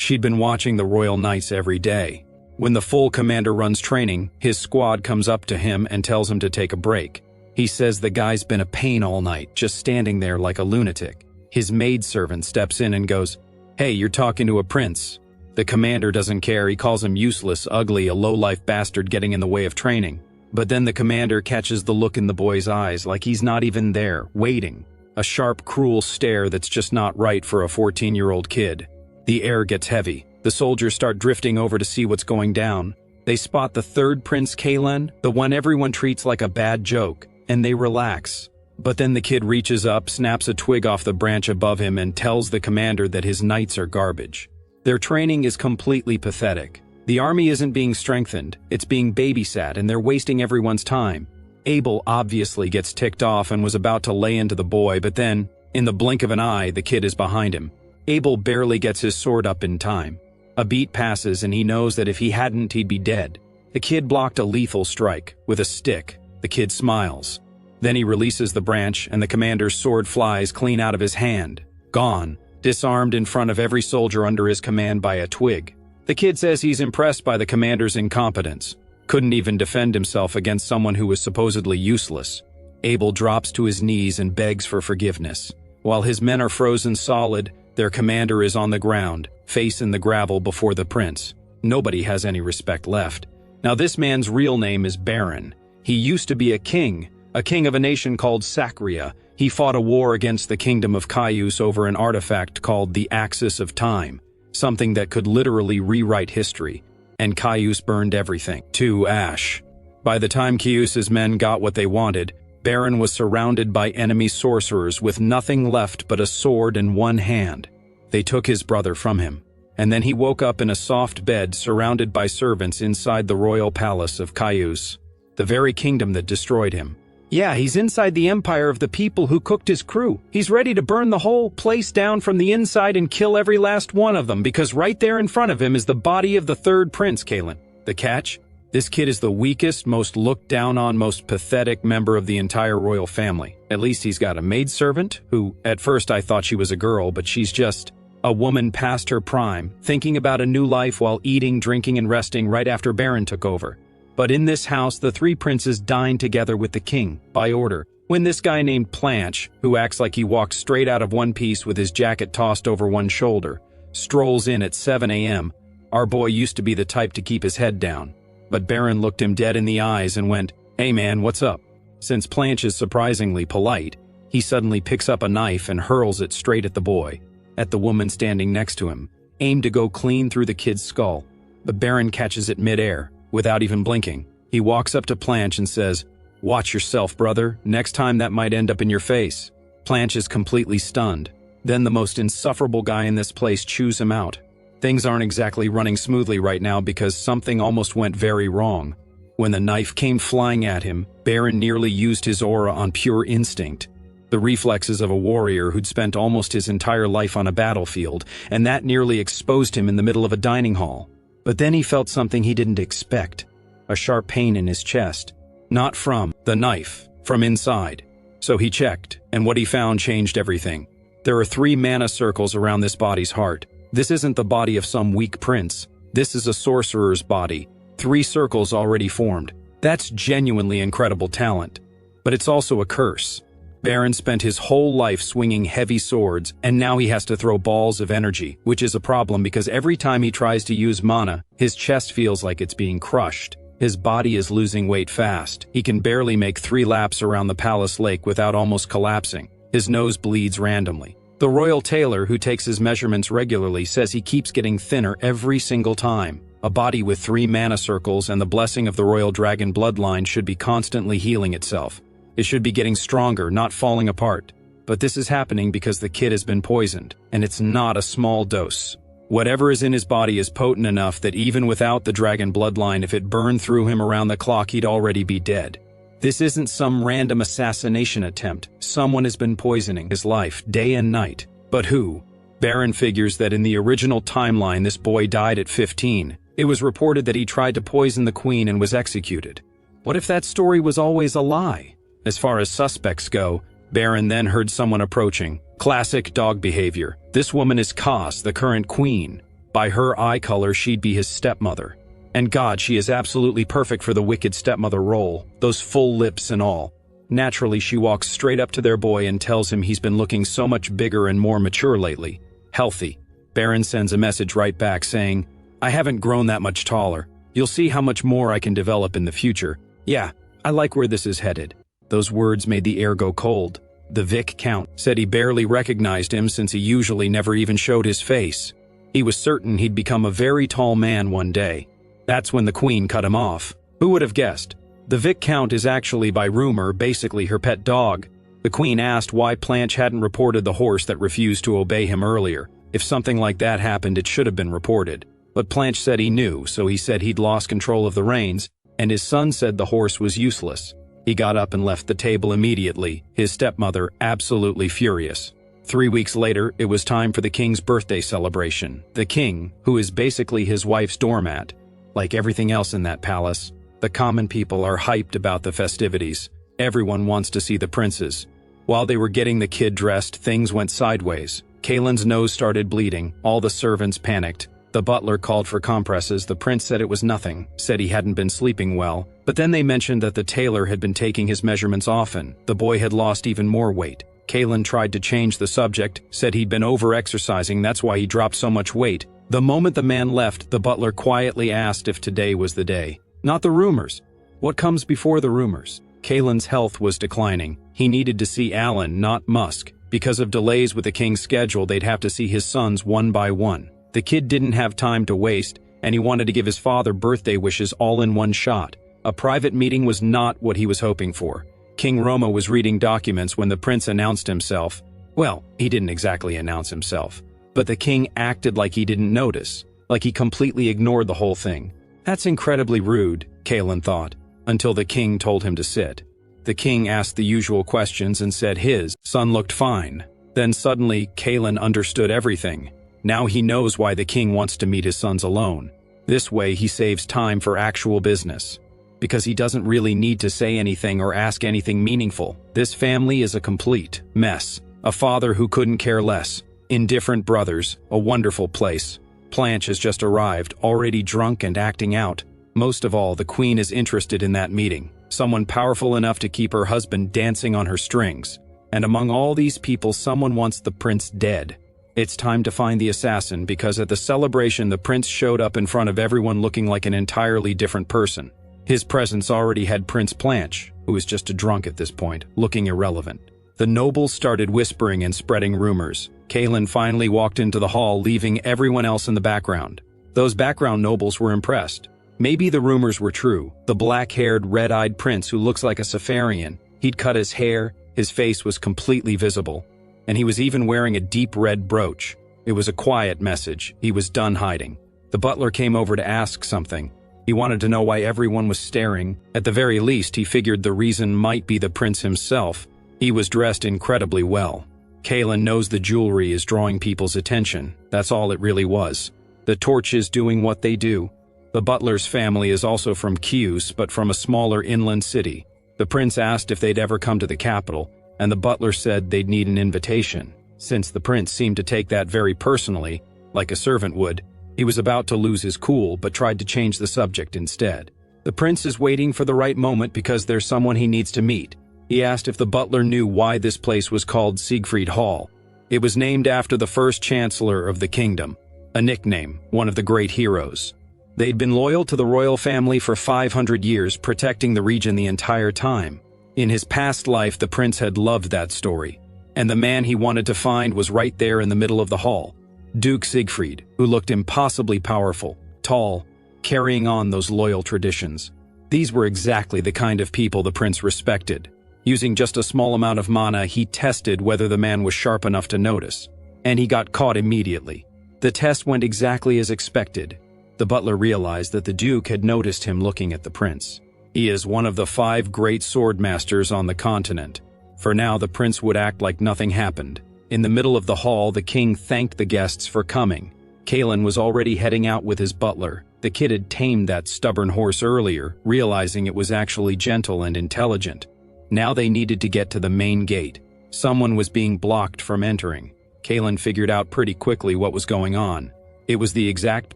She'd been watching the royal knights every day. When the full commander runs training, his squad comes up to him and tells him to take a break. He says the guy's been a pain all night, just standing there like a lunatic. His maidservant steps in and goes, "Hey, you're talking to a prince." The commander doesn't care. He calls him useless, ugly, a low-life bastard getting in the way of training. But then the commander catches the look in the boy's eyes, like he's not even there, waiting. A sharp, cruel stare that's just not right for a 14-year-old kid. The air gets heavy. The soldiers start drifting over to see what's going down. They spot the third Prince Kalen, the one everyone treats like a bad joke, and they relax. But then the kid reaches up, snaps a twig off the branch above him, and tells the commander that his knights are garbage. Their training is completely pathetic. The army isn't being strengthened, it's being babysat, and they're wasting everyone's time. Abel obviously gets ticked off and was about to lay into the boy, but then, in the blink of an eye, the kid is behind him. Abel barely gets his sword up in time. A beat passes and he knows that if he hadn't, he'd be dead. The kid blocked a lethal strike with a stick. The kid smiles. Then he releases the branch and the commander's sword flies clean out of his hand. Gone. Disarmed in front of every soldier under his command by a twig. The kid says he's impressed by the commander's incompetence. Couldn't even defend himself against someone who was supposedly useless. Abel drops to his knees and begs for forgiveness. While his men are frozen solid, their commander is on the ground, face in the gravel before the prince. Nobody has any respect left. Now this man's real name is Baron. He used to be a king of a nation called Sacria. He fought a war against the kingdom of Caius over an artifact called the Axis of Time, something that could literally rewrite history. And Caius burned everything to ash. By the time Caius's men got what they wanted, Baron was surrounded by enemy sorcerers with nothing left but a sword in one hand. They took his brother from him, and then he woke up in a soft bed surrounded by servants inside the royal palace of Caius, the very kingdom that destroyed him. Yeah, he's inside the empire of the people who cooked his crew. He's ready to burn the whole place down from the inside and kill every last one of them, because right there in front of him is the body of the third Prince Kalen. The catch? This kid is the weakest, most looked down on, most pathetic member of the entire royal family. At least he's got a maidservant, who, at first I thought she was a girl, but she's just a woman past her prime, thinking about a new life while eating, drinking, and resting right after Baron took over. But in this house, the three princes dine together with the king, by order. When this guy named Planche, who acts like he walked straight out of One Piece with his jacket tossed over one shoulder, strolls in at 7 a.m., our boy used to be the type to keep his head down. But Baron looked him dead in the eyes and went, "Hey man, what's up?" Since Planche is surprisingly polite, he suddenly picks up a knife and hurls it straight at the boy, at the woman standing next to him, aimed to go clean through the kid's skull. But Baron catches it midair. Without even blinking, he walks up to Planche and says, "Watch yourself, brother. Next time that might end up in your face." Planche is completely stunned. Then the most insufferable guy in this place chews him out. Things aren't exactly running smoothly right now because something almost went very wrong. When the knife came flying at him, Baron nearly used his aura on pure instinct. The reflexes of a warrior who'd spent almost his entire life on a battlefield, and that nearly exposed him in the middle of a dining hall. But then he felt something he didn't expect. A sharp pain in his chest. Not from the knife, from inside. So he checked, and what he found changed everything. There are 3 mana circles around this body's heart. This isn't the body of some weak prince. This is a sorcerer's body. 3 circles already formed. That's genuinely incredible talent. But it's also a curse. Baron spent his whole life swinging heavy swords, and now he has to throw balls of energy, which is a problem because every time he tries to use mana, his chest feels like it's being crushed. His body is losing weight fast. He can barely make 3 laps around the palace lake without almost collapsing. His nose bleeds randomly. The royal tailor, who takes his measurements regularly, says he keeps getting thinner every single time. A body with 3 mana circles and the blessing of the royal dragon bloodline should be constantly healing itself. It should be getting stronger, not falling apart. But this is happening because the kid has been poisoned, and it's not a small dose. Whatever is in his body is potent enough that even without the dragon bloodline, if it burned through him around the clock, he'd already be dead. This isn't some random assassination attempt. Someone has been poisoning his life day and night. But who? Baron figures that in the original timeline, this boy died at 15. It was reported that he tried to poison the queen and was executed. What if that story was always a lie? As far as suspects go, Baron then heard someone approaching. Classic dog behavior. This woman is Kaz, the current queen. By her eye color, she'd be his stepmother. And God, she is absolutely perfect for the wicked stepmother role, those full lips and all. Naturally, she walks straight up to their boy and tells him he's been looking so much bigger and more mature lately. Healthy. Baron sends a message right back saying, I haven't grown that much taller. You'll see how much more I can develop in the future. Yeah, I like where this is headed. Those words made the air go cold. The Vic Count said he barely recognized him since he usually never even showed his face. He was certain he'd become a very tall man one day. That's when the Queen cut him off. Who would have guessed? The Vic Count is actually, by rumor, basically her pet dog. The Queen asked why Planche hadn't reported the horse that refused to obey him earlier. If something like that happened, it should have been reported. But Planche said he knew, so he said he'd lost control of the reins, and his son said the horse was useless. He got up and left the table immediately, his stepmother absolutely furious. 3 weeks later, it was time for the king's birthday celebration. The king, who is basically his wife's doormat. Like everything else in that palace, the common people are hyped about the festivities. Everyone wants to see the princes. While they were getting the kid dressed, things went sideways. Kaelin's nose started bleeding. All the servants panicked. The butler called for compresses. The prince said it was nothing, said he hadn't been sleeping well. But then they mentioned that the tailor had been taking his measurements often. The boy had lost even more weight. Kaelin tried to change the subject, said he'd been over-exercising, that's why he dropped so much weight. The moment the man left, the butler quietly asked if today was the day. Not the rumors. What comes before the rumors? Kaelin's health was declining. He needed to see Alan, not Musk. Because of delays with the king's schedule, they'd have to see his sons one by one. The kid didn't have time to waste, and he wanted to give his father birthday wishes all in one shot. A private meeting was not what he was hoping for. King Roma was reading documents when the prince announced himself. Well, he didn't exactly announce himself, but the king acted like he didn't notice, like he completely ignored the whole thing. That's incredibly rude, Kaelin thought, until the king told him to sit. The king asked the usual questions and said his son looked fine. Then suddenly, Kaelin understood everything. Now he knows why the king wants to meet his sons alone. This way he saves time for actual business. Because he doesn't really need to say anything or ask anything meaningful. This family is a complete mess. A father who couldn't care less. Indifferent brothers, a wonderful place. Planche has just arrived, already drunk and acting out. Most of all, the queen is interested in that meeting. Someone powerful enough to keep her husband dancing on her strings. And among all these people, someone wants the prince dead. It's time to find the assassin because at the celebration the prince showed up in front of everyone looking like an entirely different person. His presence already had Prince Planche, who was just a drunk at this point, looking irrelevant. The nobles started whispering and spreading rumors. Kaelin finally walked into the hall, leaving everyone else in the background. Those background nobles were impressed. Maybe the rumors were true. The black-haired, red-eyed prince who looks like a Safarian. He'd cut his hair, his face was completely visible. And he was even wearing a deep red brooch. It was a quiet message. He was done hiding. The butler came over to ask something. He wanted to know why everyone was staring. At the very least, he figured the reason might be the prince himself. He was dressed incredibly well. Kaelin knows the jewelry is drawing people's attention. That's all it really was. The torches doing what they do. The butler's family is also from Chios, but from a smaller inland city. The prince asked if they'd ever come to the capital, and the butler said they'd need an invitation. Since the prince seemed to take that very personally, like a servant would, he was about to lose his cool but tried to change the subject instead. The prince is waiting for the right moment because there's someone he needs to meet. He asked if the butler knew why this place was called Siegfried Hall. It was named after the first chancellor of the kingdom, a nickname, one of the great heroes. They'd been loyal to the royal family for 500 years, protecting the region the entire time. In his past life, the prince had loved that story, and the man he wanted to find was right there in the middle of the hall. Duke Siegfried, who looked impossibly powerful, tall, carrying on those loyal traditions. These were exactly the kind of people the prince respected. Using just a small amount of mana, he tested whether the man was sharp enough to notice, and he got caught immediately. The test went exactly as expected. The butler realized that the duke had noticed him looking at the prince. He is one of the 5 great sword masters on the continent. For now, the prince would act like nothing happened. In the middle of the hall, the king thanked the guests for coming. Kaelin was already heading out with his butler. The kid had tamed that stubborn horse earlier, realizing it was actually gentle and intelligent. Now they needed to get to the main gate. Someone was being blocked from entering. Kaelin figured out pretty quickly what was going on. It was the exact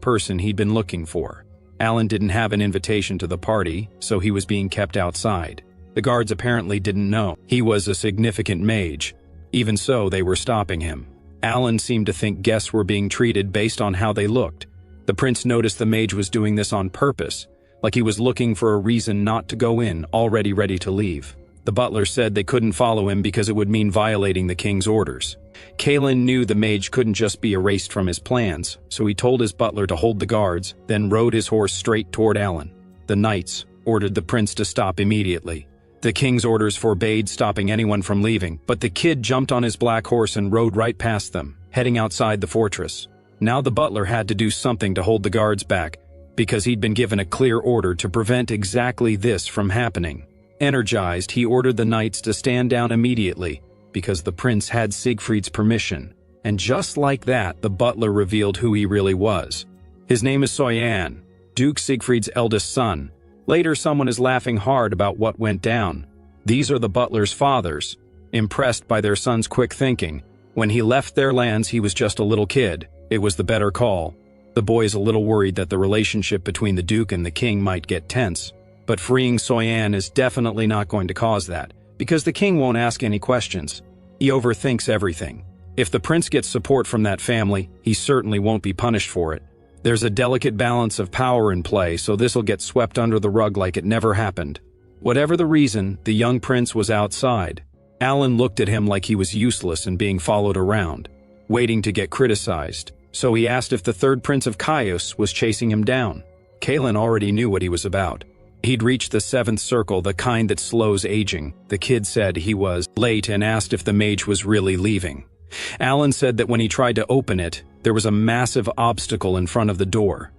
person he'd been looking for. Alan didn't have an invitation to the party, so he was being kept outside. The guards apparently didn't know he was a significant mage. Even so, they were stopping him. Alan seemed to think guests were being treated based on how they looked. The prince noticed the mage was doing this on purpose, like he was looking for a reason not to go in, already ready to leave. The butler said they couldn't follow him because it would mean violating the king's orders. Kalen knew the mage couldn't just be erased from his plans, so he told his butler to hold the guards, then rode his horse straight toward Alan. The knights ordered the prince to stop immediately. The king's orders forbade stopping anyone from leaving, but the kid jumped on his black horse and rode right past them, heading outside the fortress. Now the butler had to do something to hold the guards back, because he'd been given a clear order to prevent exactly this from happening. Energized, he ordered the knights to stand down immediately, because the prince had Siegfried's permission. And just like that, the butler revealed who he really was. His name is Soyan, Duke Siegfried's eldest son. Later, someone is laughing hard about what went down. These are the butler's fathers, impressed by their son's quick thinking. When he left their lands, he was just a little kid. It was the better call. The boy is a little worried that the relationship between the duke and the king might get tense. But freeing Soyan is definitely not going to cause that, because the king won't ask any questions. He overthinks everything. If the prince gets support from that family, he certainly won't be punished for it. There's a delicate balance of power in play, so this'll get swept under the rug like it never happened. Whatever the reason, the young prince was outside. Alan looked at him like he was useless and being followed around, waiting to get criticized. So he asked if the third prince of Caius was chasing him down. Kalen already knew what he was about. He'd reached the seventh circle, the kind that slows aging. The kid said he was late and asked if the mage was really leaving. Alan said that when he tried to open it, there was a massive obstacle in front of the door.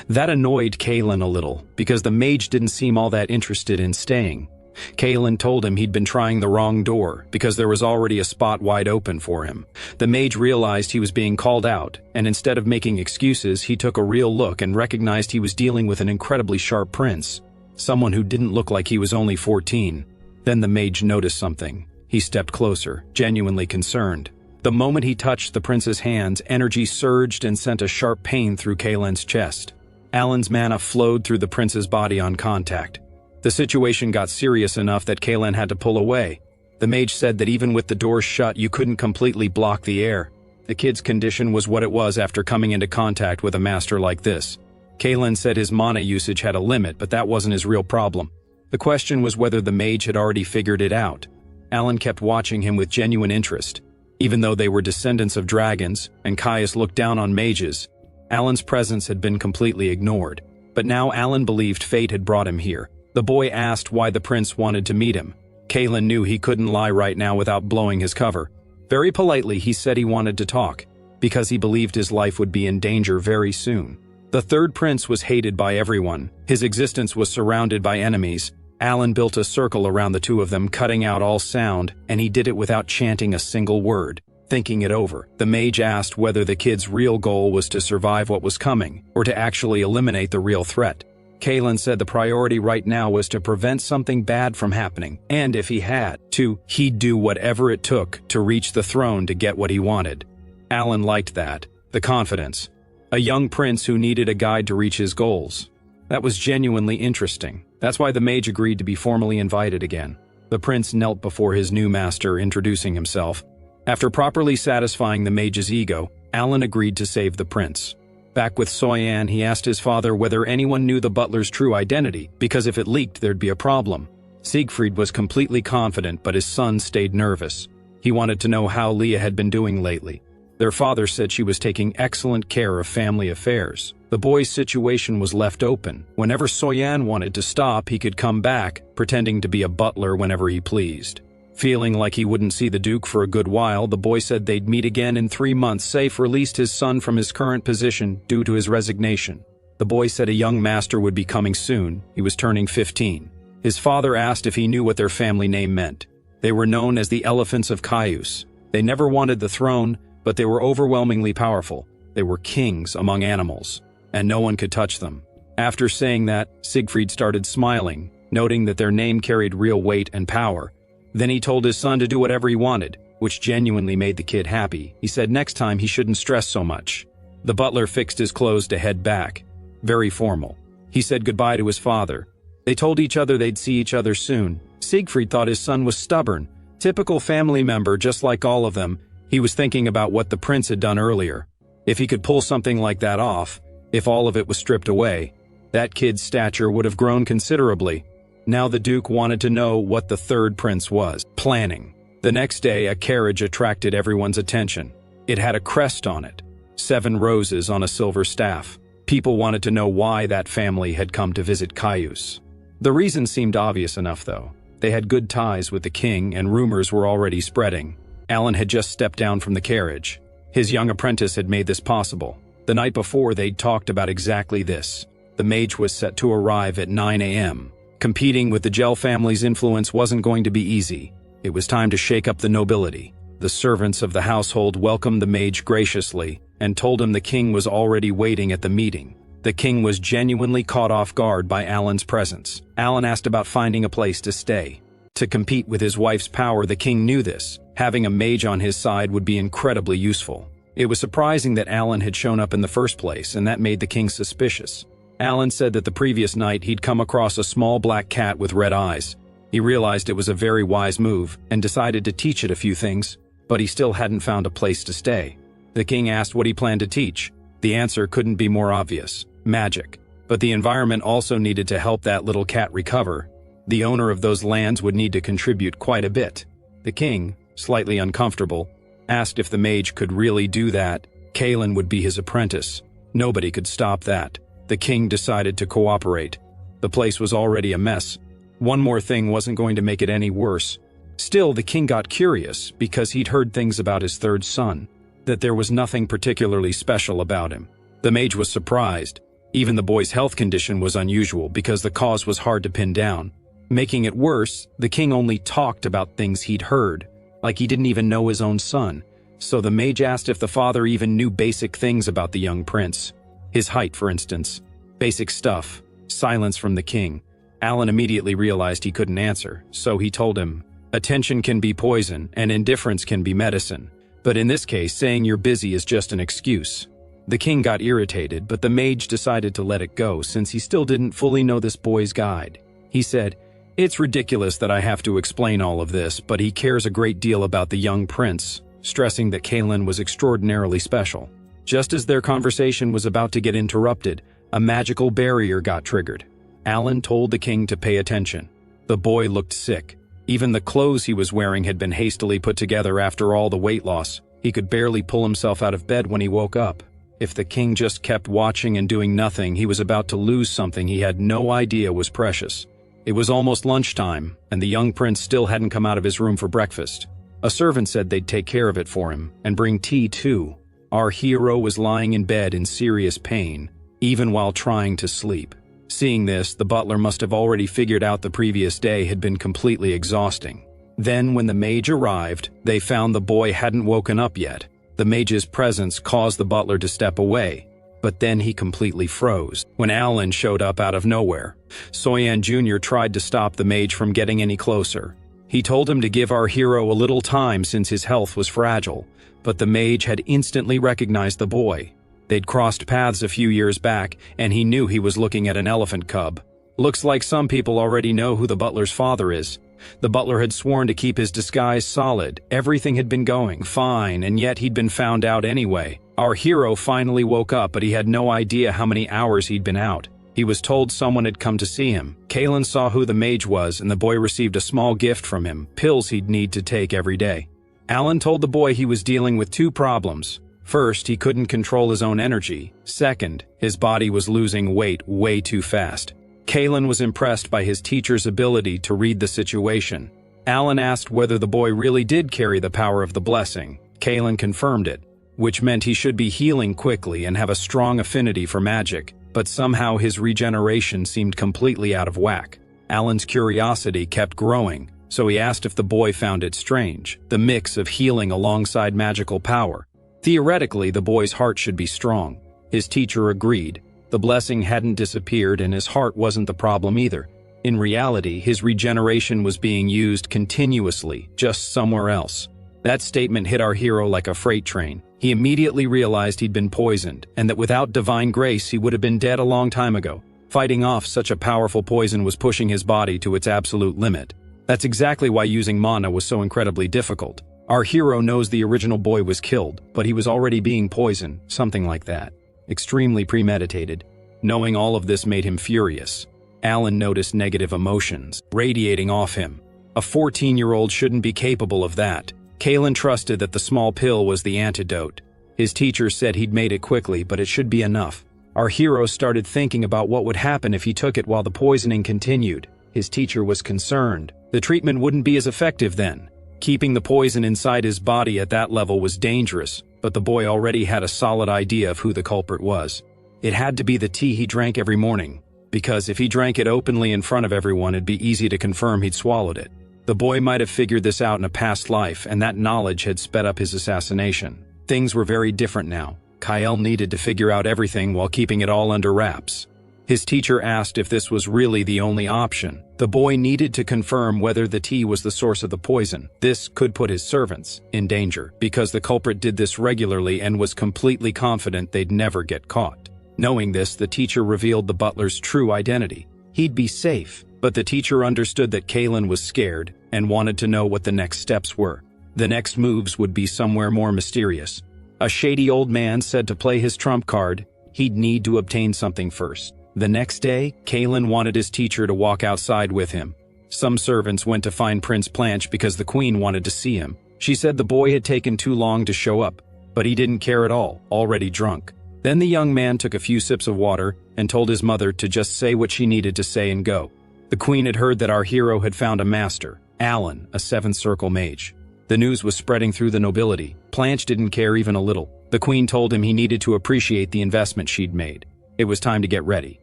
That annoyed Kalen a little, because the mage didn't seem all that interested in staying. Kalen told him he'd been trying the wrong door, because there was already a spot wide open for him. The mage realized he was being called out, and instead of making excuses, he took a real look and recognized he was dealing with an incredibly sharp prince. Someone who didn't look like he was only 14. Then the mage noticed something. He stepped closer, genuinely concerned. The moment he touched the prince's hands, energy surged and sent a sharp pain through Kalen's chest. Alan's mana flowed through the prince's body on contact. The situation got serious enough that Kalen had to pull away. The mage said that even with the doors shut, you couldn't completely block the air. The kid's condition was what it was after coming into contact with a master like this. Kalen said his mana usage had a limit, but that wasn't his real problem. The question was whether the mage had already figured it out. Alan kept watching him with genuine interest. Even though they were descendants of dragons, and Caius looked down on mages, Alan's presence had been completely ignored. But now Alan believed fate had brought him here. The boy asked why the prince wanted to meet him. Kalen knew he couldn't lie right now without blowing his cover. Very politely, he said he wanted to talk, because he believed his life would be in danger very soon. The third prince was hated by everyone. His existence was surrounded by enemies. Alan built a circle around the two of them, cutting out all sound, and he did it without chanting a single word. Thinking it over, the mage asked whether the kid's real goal was to survive what was coming, or to actually eliminate the real threat. Kalen said the priority right now was to prevent something bad from happening, and if he had to, he'd do whatever it took to reach the throne to get what he wanted. Alan liked that, the confidence. A young prince who needed a guide to reach his goals. That was genuinely interesting. That's why the mage agreed to be formally invited again. The prince knelt before his new master, introducing himself. After properly satisfying the mage's ego, Alan agreed to save the prince. Back with Soyan, he asked his father whether anyone knew the butler's true identity, because if it leaked, there'd be a problem. Siegfried was completely confident, but his son stayed nervous. He wanted to know how Leah had been doing lately. Their father said she was taking excellent care of family affairs. The boy's situation was left open. Whenever Soyan wanted to stop, he could come back, pretending to be a butler whenever he pleased. Feeling like he wouldn't see the Duke for a good while, the boy said they'd meet again in 3 months. Safe released his son from his current position due to his resignation. The boy said a young master would be coming soon. He was turning 15. His father asked if he knew what their family name meant. They were known as the Elephants of Caius. They never wanted the throne, but they were overwhelmingly powerful. They were kings among animals, and no one could touch them. After saying that, Siegfried started smiling, noting that their name carried real weight and power. Then he told his son to do whatever he wanted, which genuinely made the kid happy. He said next time he shouldn't stress so much. The butler fixed his clothes to head back. Very formal. He said goodbye to his father. They told each other they'd see each other soon. Siegfried thought his son was stubborn. Typical family member, just like all of them. He was thinking about what the prince had done earlier. If he could pull something like that off, if all of it was stripped away, that kid's stature would have grown considerably. Now the Duke wanted to know what the third prince was planning. The next day, a carriage attracted everyone's attention. It had a crest on it, 7 roses on a silver staff. People wanted to know why that family had come to visit Caius. The reason seemed obvious enough, though. They had good ties with the king, and rumors were already spreading. Alan had just stepped down from the carriage. His young apprentice had made this possible. The night before, they'd talked about exactly this. The mage was set to arrive at 9 a.m. Competing with the Gel family's influence wasn't going to be easy. It was time to shake up the nobility. The servants of the household welcomed the mage graciously and told him the king was already waiting at the meeting. The king was genuinely caught off guard by Alan's presence. Alan asked about finding a place to stay. To compete with his wife's power, the king knew this. Having a mage on his side would be incredibly useful. It was surprising that Alan had shown up in the first place, and that made the king suspicious. Alan said that the previous night he'd come across a small black cat with red eyes. He realized it was a very wise move and decided to teach it a few things, but he still hadn't found a place to stay. The king asked what he planned to teach. The answer couldn't be more obvious: magic. But the environment also needed to help that little cat recover. The owner of those lands would need to contribute quite a bit. The king, slightly uncomfortable, asked if the mage could really do that. Kalen would be his apprentice. Nobody could stop that. The king decided to cooperate. The place was already a mess. One more thing wasn't going to make it any worse. Still, the king got curious because he'd heard things about his third son, that there was nothing particularly special about him. The mage was surprised. Even the boy's health condition was unusual because the cause was hard to pin down. Making it worse, the king only talked about things he'd heard, like he didn't even know his own son. So the mage asked if the father even knew basic things about the young prince. His height, for instance. Basic stuff. Silence from the king. Alan immediately realized he couldn't answer, so he told him, "Attention can be poison, and indifference can be medicine. But in this case, saying you're busy is just an excuse." The king got irritated, but the mage decided to let it go since he still didn't fully know this boy's guide. He said, "It's ridiculous that I have to explain all of this, but he cares a great deal about the young prince," stressing that Kalen was extraordinarily special. Just as their conversation was about to get interrupted, a magical barrier got triggered. Alan told the king to pay attention. The boy looked sick. Even the clothes he was wearing had been hastily put together after all the weight loss. He could barely pull himself out of bed when he woke up. If the king just kept watching and doing nothing, he was about to lose something he had no idea was precious. It was almost lunchtime, and the young prince still hadn't come out of his room for breakfast. A servant said they'd take care of it for him, and bring tea too. Our hero was lying in bed in serious pain, even while trying to sleep. Seeing this, the butler must have already figured out the previous day had been completely exhausting. Then, when the mage arrived, they found the boy hadn't woken up yet. The mage's presence caused the butler to step away, but then he completely froze when Alan showed up out of nowhere. Soyan Jr. tried to stop the mage from getting any closer. He told him to give our hero a little time since his health was fragile, but the mage had instantly recognized the boy. They'd crossed paths a few years back, and he knew he was looking at an elephant cub. Looks like some people already know who the butler's father is. The butler had sworn to keep his disguise solid. Everything had been going fine, and yet he'd been found out anyway. Our hero finally woke up, but he had no idea how many hours he'd been out. He was told someone had come to see him. Kalen saw who the mage was, and the boy received a small gift from him, pills he'd need to take every day. Alan told the boy he was dealing with 2 problems. First, he couldn't control his own energy. Second, his body was losing weight way too fast. Kalen was impressed by his teacher's ability to read the situation. Alan asked whether the boy really did carry the power of the blessing. Kalen confirmed it, which meant he should be healing quickly and have a strong affinity for magic, but somehow his regeneration seemed completely out of whack. Alan's curiosity kept growing, so he asked if the boy found it strange, the mix of healing alongside magical power. Theoretically, the boy's heart should be strong. His teacher agreed. The blessing hadn't disappeared and his heart wasn't the problem either. In reality, his regeneration was being used continuously, just somewhere else. That statement hit our hero like a freight train. He immediately realized he'd been poisoned, and that without divine grace he would have been dead a long time ago. Fighting off such a powerful poison was pushing his body to its absolute limit. That's exactly why using mana was so incredibly difficult. Our hero knows the original boy was killed, but he was already being poisoned, something like that. Extremely premeditated. Knowing all of this made him furious. Alan noticed negative emotions radiating off him. A 14-year-old shouldn't be capable of that. Kalen trusted that the small pill was the antidote. His teacher said he'd made it quickly, but it should be enough. Our hero started thinking about what would happen if he took it while the poisoning continued. His teacher was concerned. The treatment wouldn't be as effective then. Keeping the poison inside his body at that level was dangerous, but the boy already had a solid idea of who the culprit was. It had to be the tea he drank every morning, because if he drank it openly in front of everyone, it'd be easy to confirm he'd swallowed it. The boy might have figured this out in a past life, and that knowledge had sped up his assassination. Things were very different now. Kyle needed to figure out everything while keeping it all under wraps. His teacher asked if this was really the only option. The boy needed to confirm whether the tea was the source of the poison. This could put his servants in danger, because the culprit did this regularly and was completely confident they'd never get caught. Knowing this, the teacher revealed the butler's true identity. He'd be safe, but the teacher understood that Kalen was scared and wanted to know what the next steps were. The next moves would be somewhere more mysterious. A shady old man said to play his trump card, he'd need to obtain something first. The next day, Kalen wanted his teacher to walk outside with him. Some servants went to find Prince Planche because the queen wanted to see him. She said the boy had taken too long to show up, but he didn't care at all, already drunk. Then the young man took a few sips of water and told his mother to just say what she needed to say and go. The queen had heard that our hero had found a master, Alan, a seventh circle mage. The news was spreading through the nobility. Planche didn't care even a little. The queen told him he needed to appreciate the investment she'd made. It was time to get ready.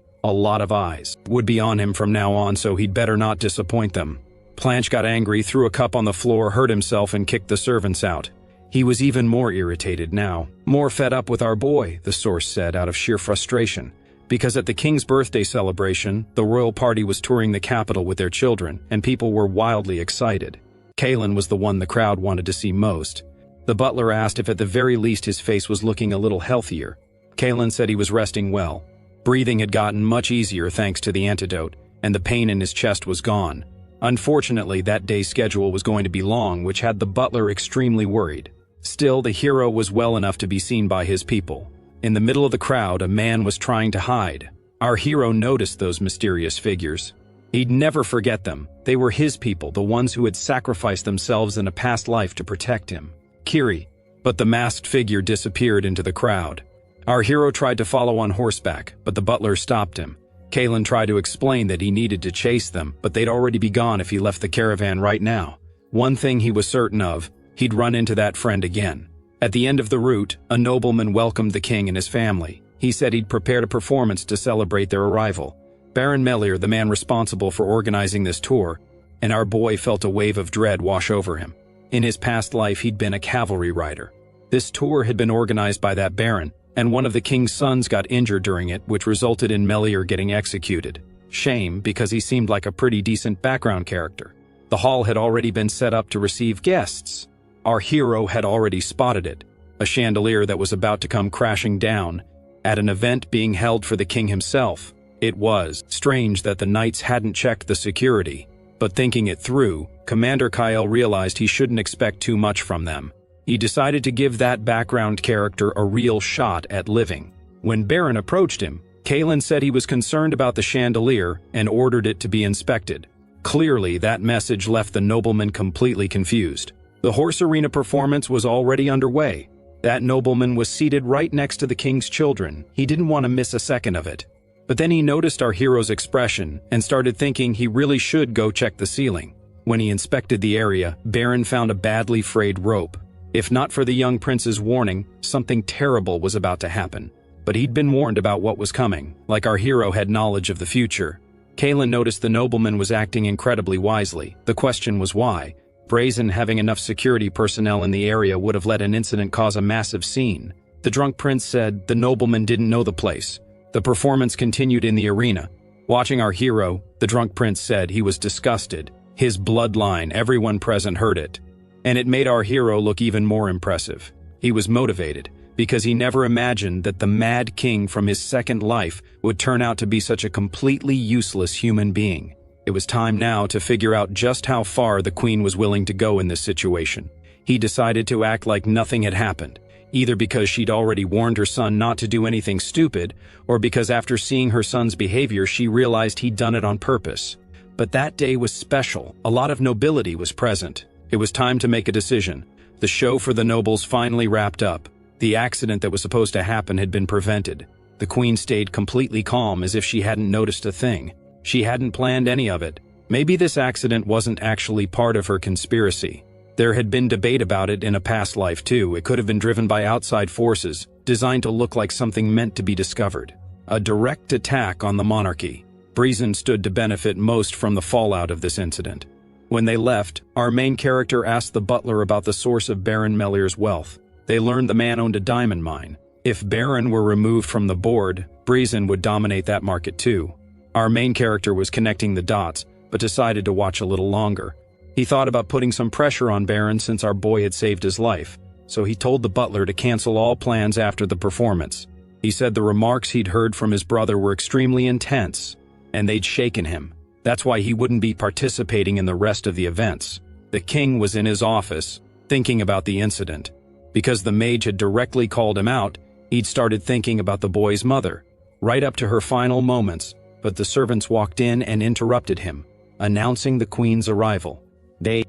A lot of eyes would be on him from now on, so he'd better not disappoint them. Planche got angry, threw a cup on the floor, hurt himself, and kicked the servants out. He was even more irritated now. More fed up with our boy, the source said out of sheer frustration. Because at the king's birthday celebration, the royal party was touring the capital with their children, and people were wildly excited. Kalen was the one the crowd wanted to see most. The butler asked if at the very least his face was looking a little healthier. Kalen said he was resting well. Breathing had gotten much easier thanks to the antidote, and the pain in his chest was gone. Unfortunately, that day's schedule was going to be long, which had the butler extremely worried. Still, the hero was well enough to be seen by his people. In the middle of the crowd, a man was trying to hide. Our hero noticed those mysterious figures. He'd never forget them. They were his people, the ones who had sacrificed themselves in a past life to protect him. Kiri. But the masked figure disappeared into the crowd. Our hero tried to follow on horseback, but the butler stopped him. Kalen tried to explain that he needed to chase them, but they'd already be gone if he left the caravan right now. One thing he was certain of, he'd run into that friend again. At the end of the route, a nobleman welcomed the king and his family. He said he'd prepared a performance to celebrate their arrival. Baron Melier, the man responsible for organizing this tour, and our boy felt a wave of dread wash over him. In his past life, he'd been a cavalry rider. This tour had been organized by that baron, and one of the king's sons got injured during it, which resulted in Melier getting executed. Shame, because he seemed like a pretty decent background character. The hall had already been set up to receive guests. Our hero had already spotted it, a chandelier that was about to come crashing down, at an event being held for the king himself. It was strange that the knights hadn't checked the security, but thinking it through, Commander Kyle realized he shouldn't expect too much from them. He decided to give that background character a real shot at living. When Baron approached him, Kalen said he was concerned about the chandelier and ordered it to be inspected. Clearly, that message left the nobleman completely confused. The horse arena performance was already underway. That nobleman was seated right next to the king's children. He didn't want to miss a second of it. But then he noticed our hero's expression and started thinking he really should go check the ceiling. When he inspected the area, Baron found a badly frayed rope. If not for the young prince's warning, something terrible was about to happen. But he'd been warned about what was coming, like our hero had knowledge of the future. Kalen noticed the nobleman was acting incredibly wisely. The question was why. Brazen having enough security personnel in the area would have let an incident cause a massive scene. The drunk prince said the nobleman didn't know the place. The performance continued in the arena. Watching our hero, the drunk prince said he was disgusted. His bloodline, everyone present heard it. And it made our hero look even more impressive. He was motivated, because he never imagined that the Mad King from his second life would turn out to be such a completely useless human being. It was time now to figure out just how far the Queen was willing to go in this situation. He decided to act like nothing had happened, either because she'd already warned her son not to do anything stupid, or because after seeing her son's behavior she realized he'd done it on purpose. But that day was special. A lot of nobility was present. It was time to make a decision. The show for the nobles finally wrapped up. The accident that was supposed to happen had been prevented. The Queen stayed completely calm, as if she hadn't noticed a thing. She hadn't planned any of it. Maybe this accident wasn't actually part of her conspiracy. There had been debate about it in a past life too. It could have been driven by outside forces, designed to look like something meant to be discovered. A direct attack on the monarchy. Breezen stood to benefit most from the fallout of this incident. When they left, our main character asked the butler about the source of Baron Melier's wealth. They learned the man owned a diamond mine. If Baron were removed from the board, Breezen would dominate that market too. Our main character was connecting the dots, but decided to watch a little longer. He thought about putting some pressure on Baron since our boy had saved his life, so he told the butler to cancel all plans after the performance. He said the remarks he'd heard from his brother were extremely intense, and they'd shaken him. That's why he wouldn't be participating in the rest of the events. The king was in his office, thinking about the incident. Because the mage had directly called him out, he'd started thinking about the boy's mother, right up to her final moments, but the servants walked in and interrupted him, announcing the Queen's arrival.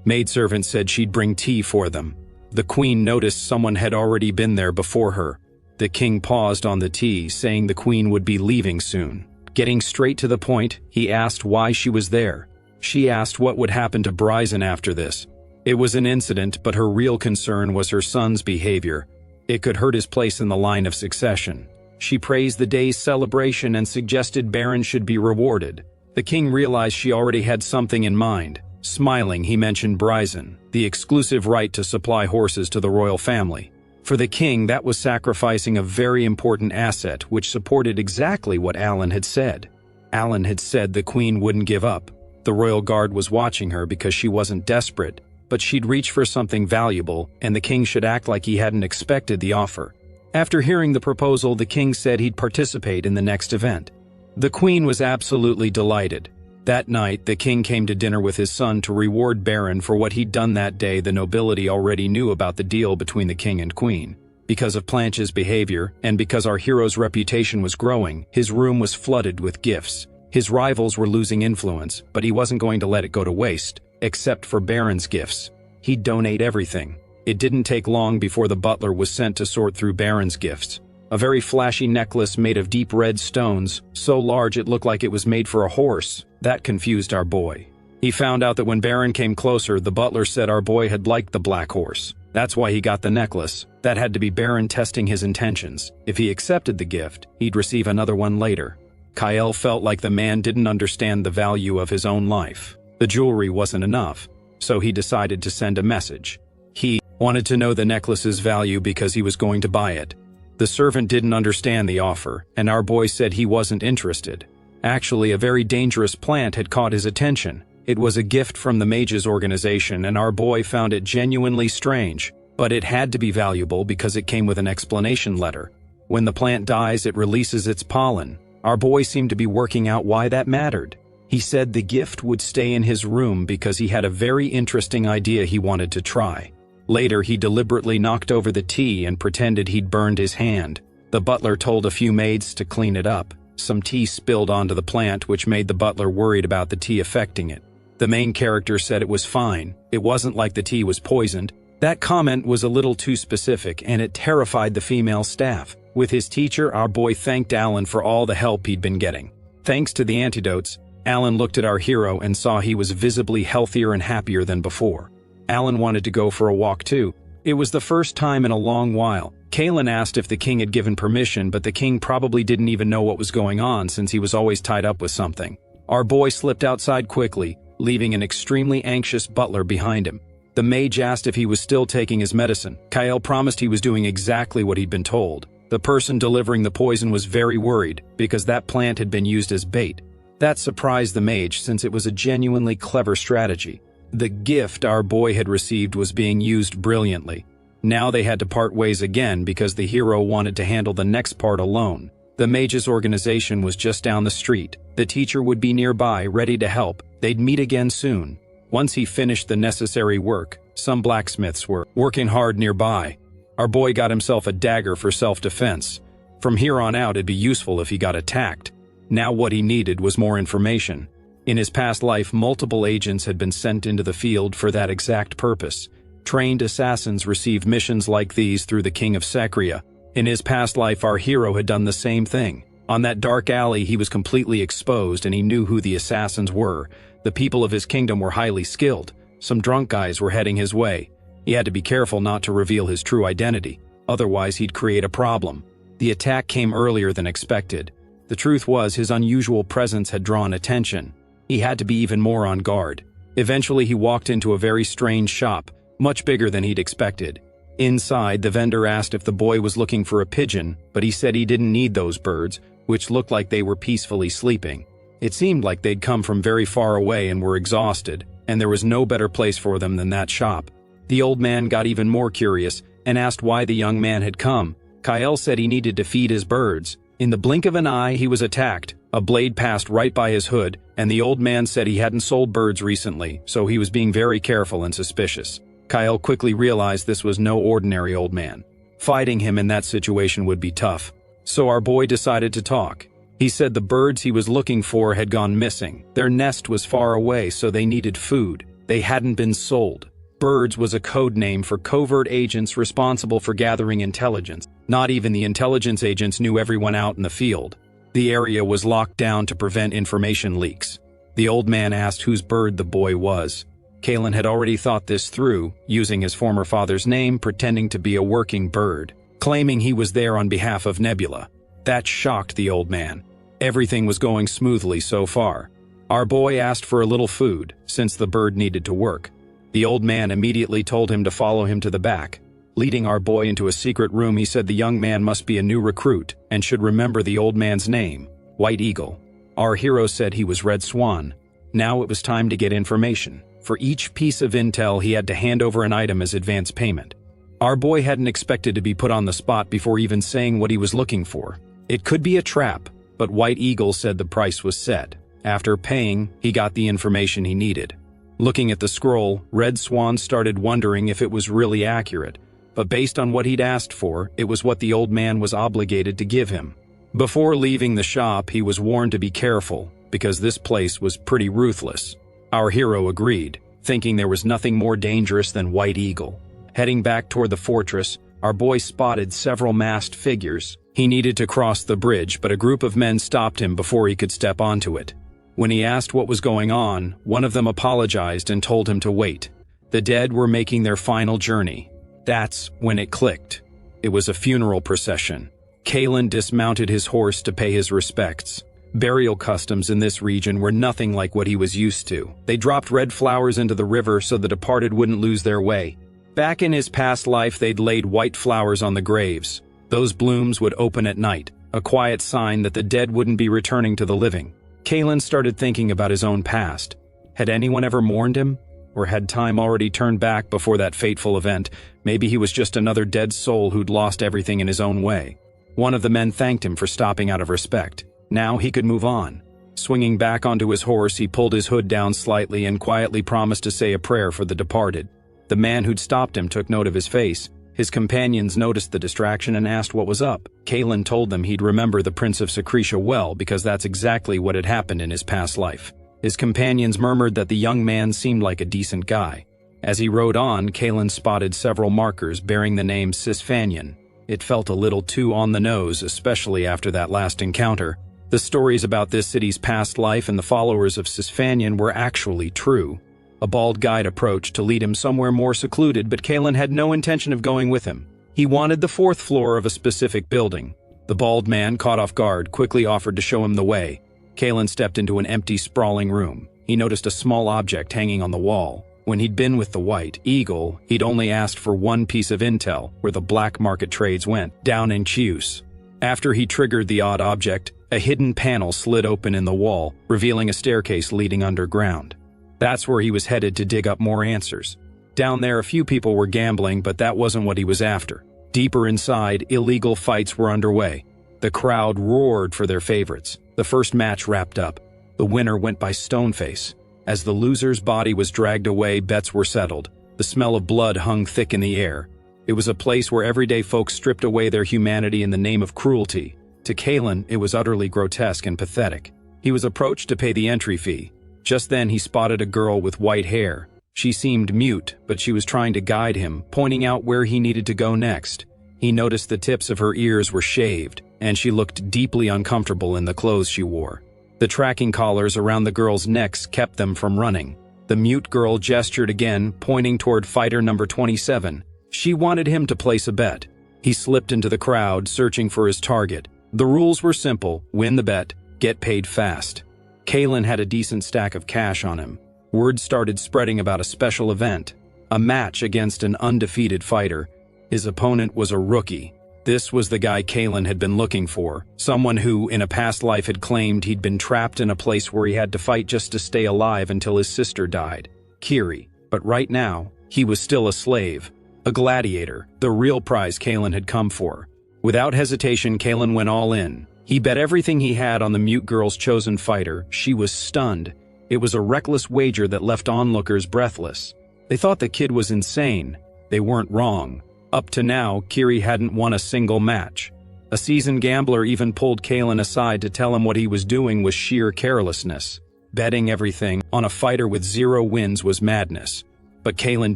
Maidservant said she'd bring tea for them. The Queen noticed someone had already been there before her. The king paused on the tea, saying the Queen would be leaving soon. Getting straight to the point, he asked why she was there. She asked what would happen to Breezen after this. It was an incident, but her real concern was her son's behavior. It could hurt his place in the line of succession. She praised the day's celebration and suggested Baron should be rewarded. The king realized she already had something in mind. Smiling, he mentioned Breezen, the exclusive right to supply horses to the royal family. For the king, that was sacrificing a very important asset, which supported exactly what Alan had said. Alan had said the Queen wouldn't give up. The royal guard was watching her because she wasn't desperate, but she'd reach for something valuable, and the king should act like he hadn't expected the offer. After hearing the proposal, the king said he'd participate in the next event. The Queen was absolutely delighted. That night, the king came to dinner with his son to reward Baron for what he'd done that day. The nobility already knew about the deal between the king and queen. Because of Planche's behavior, and because our hero's reputation was growing, his room was flooded with gifts. His rivals were losing influence, but he wasn't going to let it go to waste, except for Baron's gifts. He'd donate everything. It didn't take long before the butler was sent to sort through Baron's gifts. A very flashy necklace made of deep red stones, so large it looked like it was made for a horse. That confused our boy. He found out that when Baron came closer, the butler said our boy had liked the black horse. That's why he got the necklace. That had to be Baron testing his intentions. If he accepted the gift, he'd receive another one later. Kyle felt like the man didn't understand the value of his own life. The jewelry wasn't enough, so he decided to send a message. He wanted to know the necklace's value because he was going to buy it. The servant didn't understand the offer, and our boy said he wasn't interested. Actually, a very dangerous plant had caught his attention. It was a gift from the mages organization, and our boy found it genuinely strange. But it had to be valuable because it came with an explanation letter. When the plant dies, it releases its pollen. Our boy seemed to be working out why that mattered. He said the gift would stay in his room because he had a very interesting idea he wanted to try. Later, he deliberately knocked over the tea and pretended he'd burned his hand. The butler told a few maids to clean it up. Some tea spilled onto the plant, which made the butler worried about the tea affecting it. The main character said it was fine. It wasn't like the tea was poisoned. That comment was a little too specific, and it terrified the female staff. With his teacher, our boy thanked Alan for all the help he'd been getting. Thanks to the antidotes, Alan looked at our hero and saw he was visibly healthier and happier than before. Alan wanted to go for a walk too. It was the first time in a long while. Kaelin asked if the king had given permission, but the king probably didn't even know what was going on since he was always tied up with something. Our boy slipped outside quickly, leaving an extremely anxious butler behind him. The mage asked if he was still taking his medicine. Kyle promised he was doing exactly what he'd been told. The person delivering the poison was very worried because that plant had been used as bait. That surprised the mage since it was a genuinely clever strategy. The gift our boy had received was being used brilliantly. Now they had to part ways again because the hero wanted to handle the next part alone. The mages' organization was just down the street. The teacher would be nearby, ready to help. They'd meet again soon. Once he finished the necessary work, some blacksmiths were working hard nearby. Our boy got himself a dagger for self-defense. From here on out, it'd be useful if he got attacked. Now what he needed was more information. In his past life, multiple agents had been sent into the field for that exact purpose. Trained assassins received missions like these through the King of Sakria. In his past life, our hero had done the same thing. On that dark alley, he was completely exposed and he knew who the assassins were. The people of his kingdom were highly skilled. Some drunk guys were heading his way. He had to be careful not to reveal his true identity. Otherwise, he'd create a problem. The attack came earlier than expected. The truth was, his unusual presence had drawn attention. He had to be even more on guard. Eventually, he walked into a very strange shop, much bigger than he'd expected. Inside, the vendor asked if the boy was looking for a pigeon, but he said he didn't need those birds, which looked like they were peacefully sleeping. It seemed like they'd come from very far away and were exhausted, and there was no better place for them than that shop. The old man got even more curious and asked why the young man had come. Kyle said he needed to feed his birds. In the blink of an eye, he was attacked. A blade passed right by his hood, and the old man said he hadn't sold birds recently, so he was being very careful and suspicious. Kyle quickly realized this was no ordinary old man. Fighting him in that situation would be tough. So our boy decided to talk. He said the birds he was looking for had gone missing. Their nest was far away, so they needed food. They hadn't been sold. Birds was a code name for covert agents responsible for gathering intelligence. Not even the intelligence agents knew everyone out in the field. The area was locked down to prevent information leaks. The old man asked whose bird the boy was. Kalen had already thought this through, using his former father's name, pretending to be a working bird, claiming he was there on behalf of Nebula. That shocked the old man. Everything was going smoothly so far. Our boy asked for a little food, since the bird needed to work. The old man immediately told him to follow him to the back. Leading our boy into a secret room, he said the young man must be a new recruit and should remember the old man's name, White Eagle. Our hero said he was Red Swan. Now it was time to get information. For each piece of intel, he had to hand over an item as advance payment. Our boy hadn't expected to be put on the spot before even saying what he was looking for. It could be a trap, but White Eagle said the price was set. After paying, he got the information he needed. Looking at the scroll, Red Swan started wondering if it was really accurate, but based on what he'd asked for, it was what the old man was obligated to give him. Before leaving the shop, he was warned to be careful, because this place was pretty ruthless. Our hero agreed, thinking there was nothing more dangerous than White Eagle. Heading back toward the fortress, our boy spotted several masked figures. He needed to cross the bridge, but a group of men stopped him before he could step onto it. When he asked what was going on, one of them apologized and told him to wait. The dead were making their final journey. That's when it clicked. It was a funeral procession. Kalen dismounted his horse to pay his respects. Burial customs in this region were nothing like what he was used to. They dropped red flowers into the river so the departed wouldn't lose their way. Back in his past life, they'd laid white flowers on the graves. Those blooms would open at night, a quiet sign that the dead wouldn't be returning to the living. Kalen started thinking about his own past. Had anyone ever mourned him? Or had time already turned back before that fateful event? Maybe he was just another dead soul who'd lost everything in his own way. One of the men thanked him for stopping out of respect. Now he could move on. Swinging back onto his horse, he pulled his hood down slightly and quietly promised to say a prayer for the departed. The man who'd stopped him took note of his face. His companions noticed the distraction and asked what was up. Kalen told them he'd remember the Prince of Secretia well because that's exactly what had happened in his past life. His companions murmured that the young man seemed like a decent guy. As he rode on, Kalen spotted several markers bearing the name Sisfanian. It felt a little too on the nose, especially after that last encounter. The stories about this city's past life and the followers of Sisfanian were actually true. A bald guide approached to lead him somewhere more secluded, but Kalen had no intention of going with him. He wanted the 4th floor of a specific building. The bald man, caught off guard, quickly offered to show him the way. Kalen stepped into an empty, sprawling room. He noticed a small object hanging on the wall. When he'd been with the White Eagle, he'd only asked for one piece of intel, where the black market trades went, down in Chius. After he triggered the odd object, a hidden panel slid open in the wall, revealing a staircase leading underground. That's where he was headed to dig up more answers. Down there, a few people were gambling, but that wasn't what he was after. Deeper inside, illegal fights were underway. The crowd roared for their favorites. The first match wrapped up. The winner went by Stoneface. As the loser's body was dragged away, bets were settled. The smell of blood hung thick in the air. It was a place where everyday folks stripped away their humanity in the name of cruelty. To Kalen, it was utterly grotesque and pathetic. He was approached to pay the entry fee. Just then he spotted a girl with white hair. She seemed mute, but she was trying to guide him, pointing out where he needed to go next. He noticed the tips of her ears were shaved, and she looked deeply uncomfortable in the clothes she wore. The tracking collars around the girls' necks kept them from running. The mute girl gestured again, pointing toward fighter number 27. She wanted him to place a bet. He slipped into the crowd, searching for his target. The rules were simple: win the bet, get paid fast. Kalen had a decent stack of cash on him. Word started spreading about a special event, a match against an undefeated fighter. His opponent was a rookie. This was the guy Kalen had been looking for, someone who, in a past life, had claimed he'd been trapped in a place where he had to fight just to stay alive until his sister died. Kiri. But right now, he was still a slave, a gladiator, the real prize Kalen had come for. Without hesitation, Kalen went all in. He bet everything he had on the mute girl's chosen fighter. She was stunned. It was a reckless wager that left onlookers breathless. They thought the kid was insane. They weren't wrong. Up to now, Kiri hadn't won a single match. A seasoned gambler even pulled Kalen aside to tell him what he was doing was sheer carelessness. Betting everything on a fighter with 0 wins was madness. But Kalen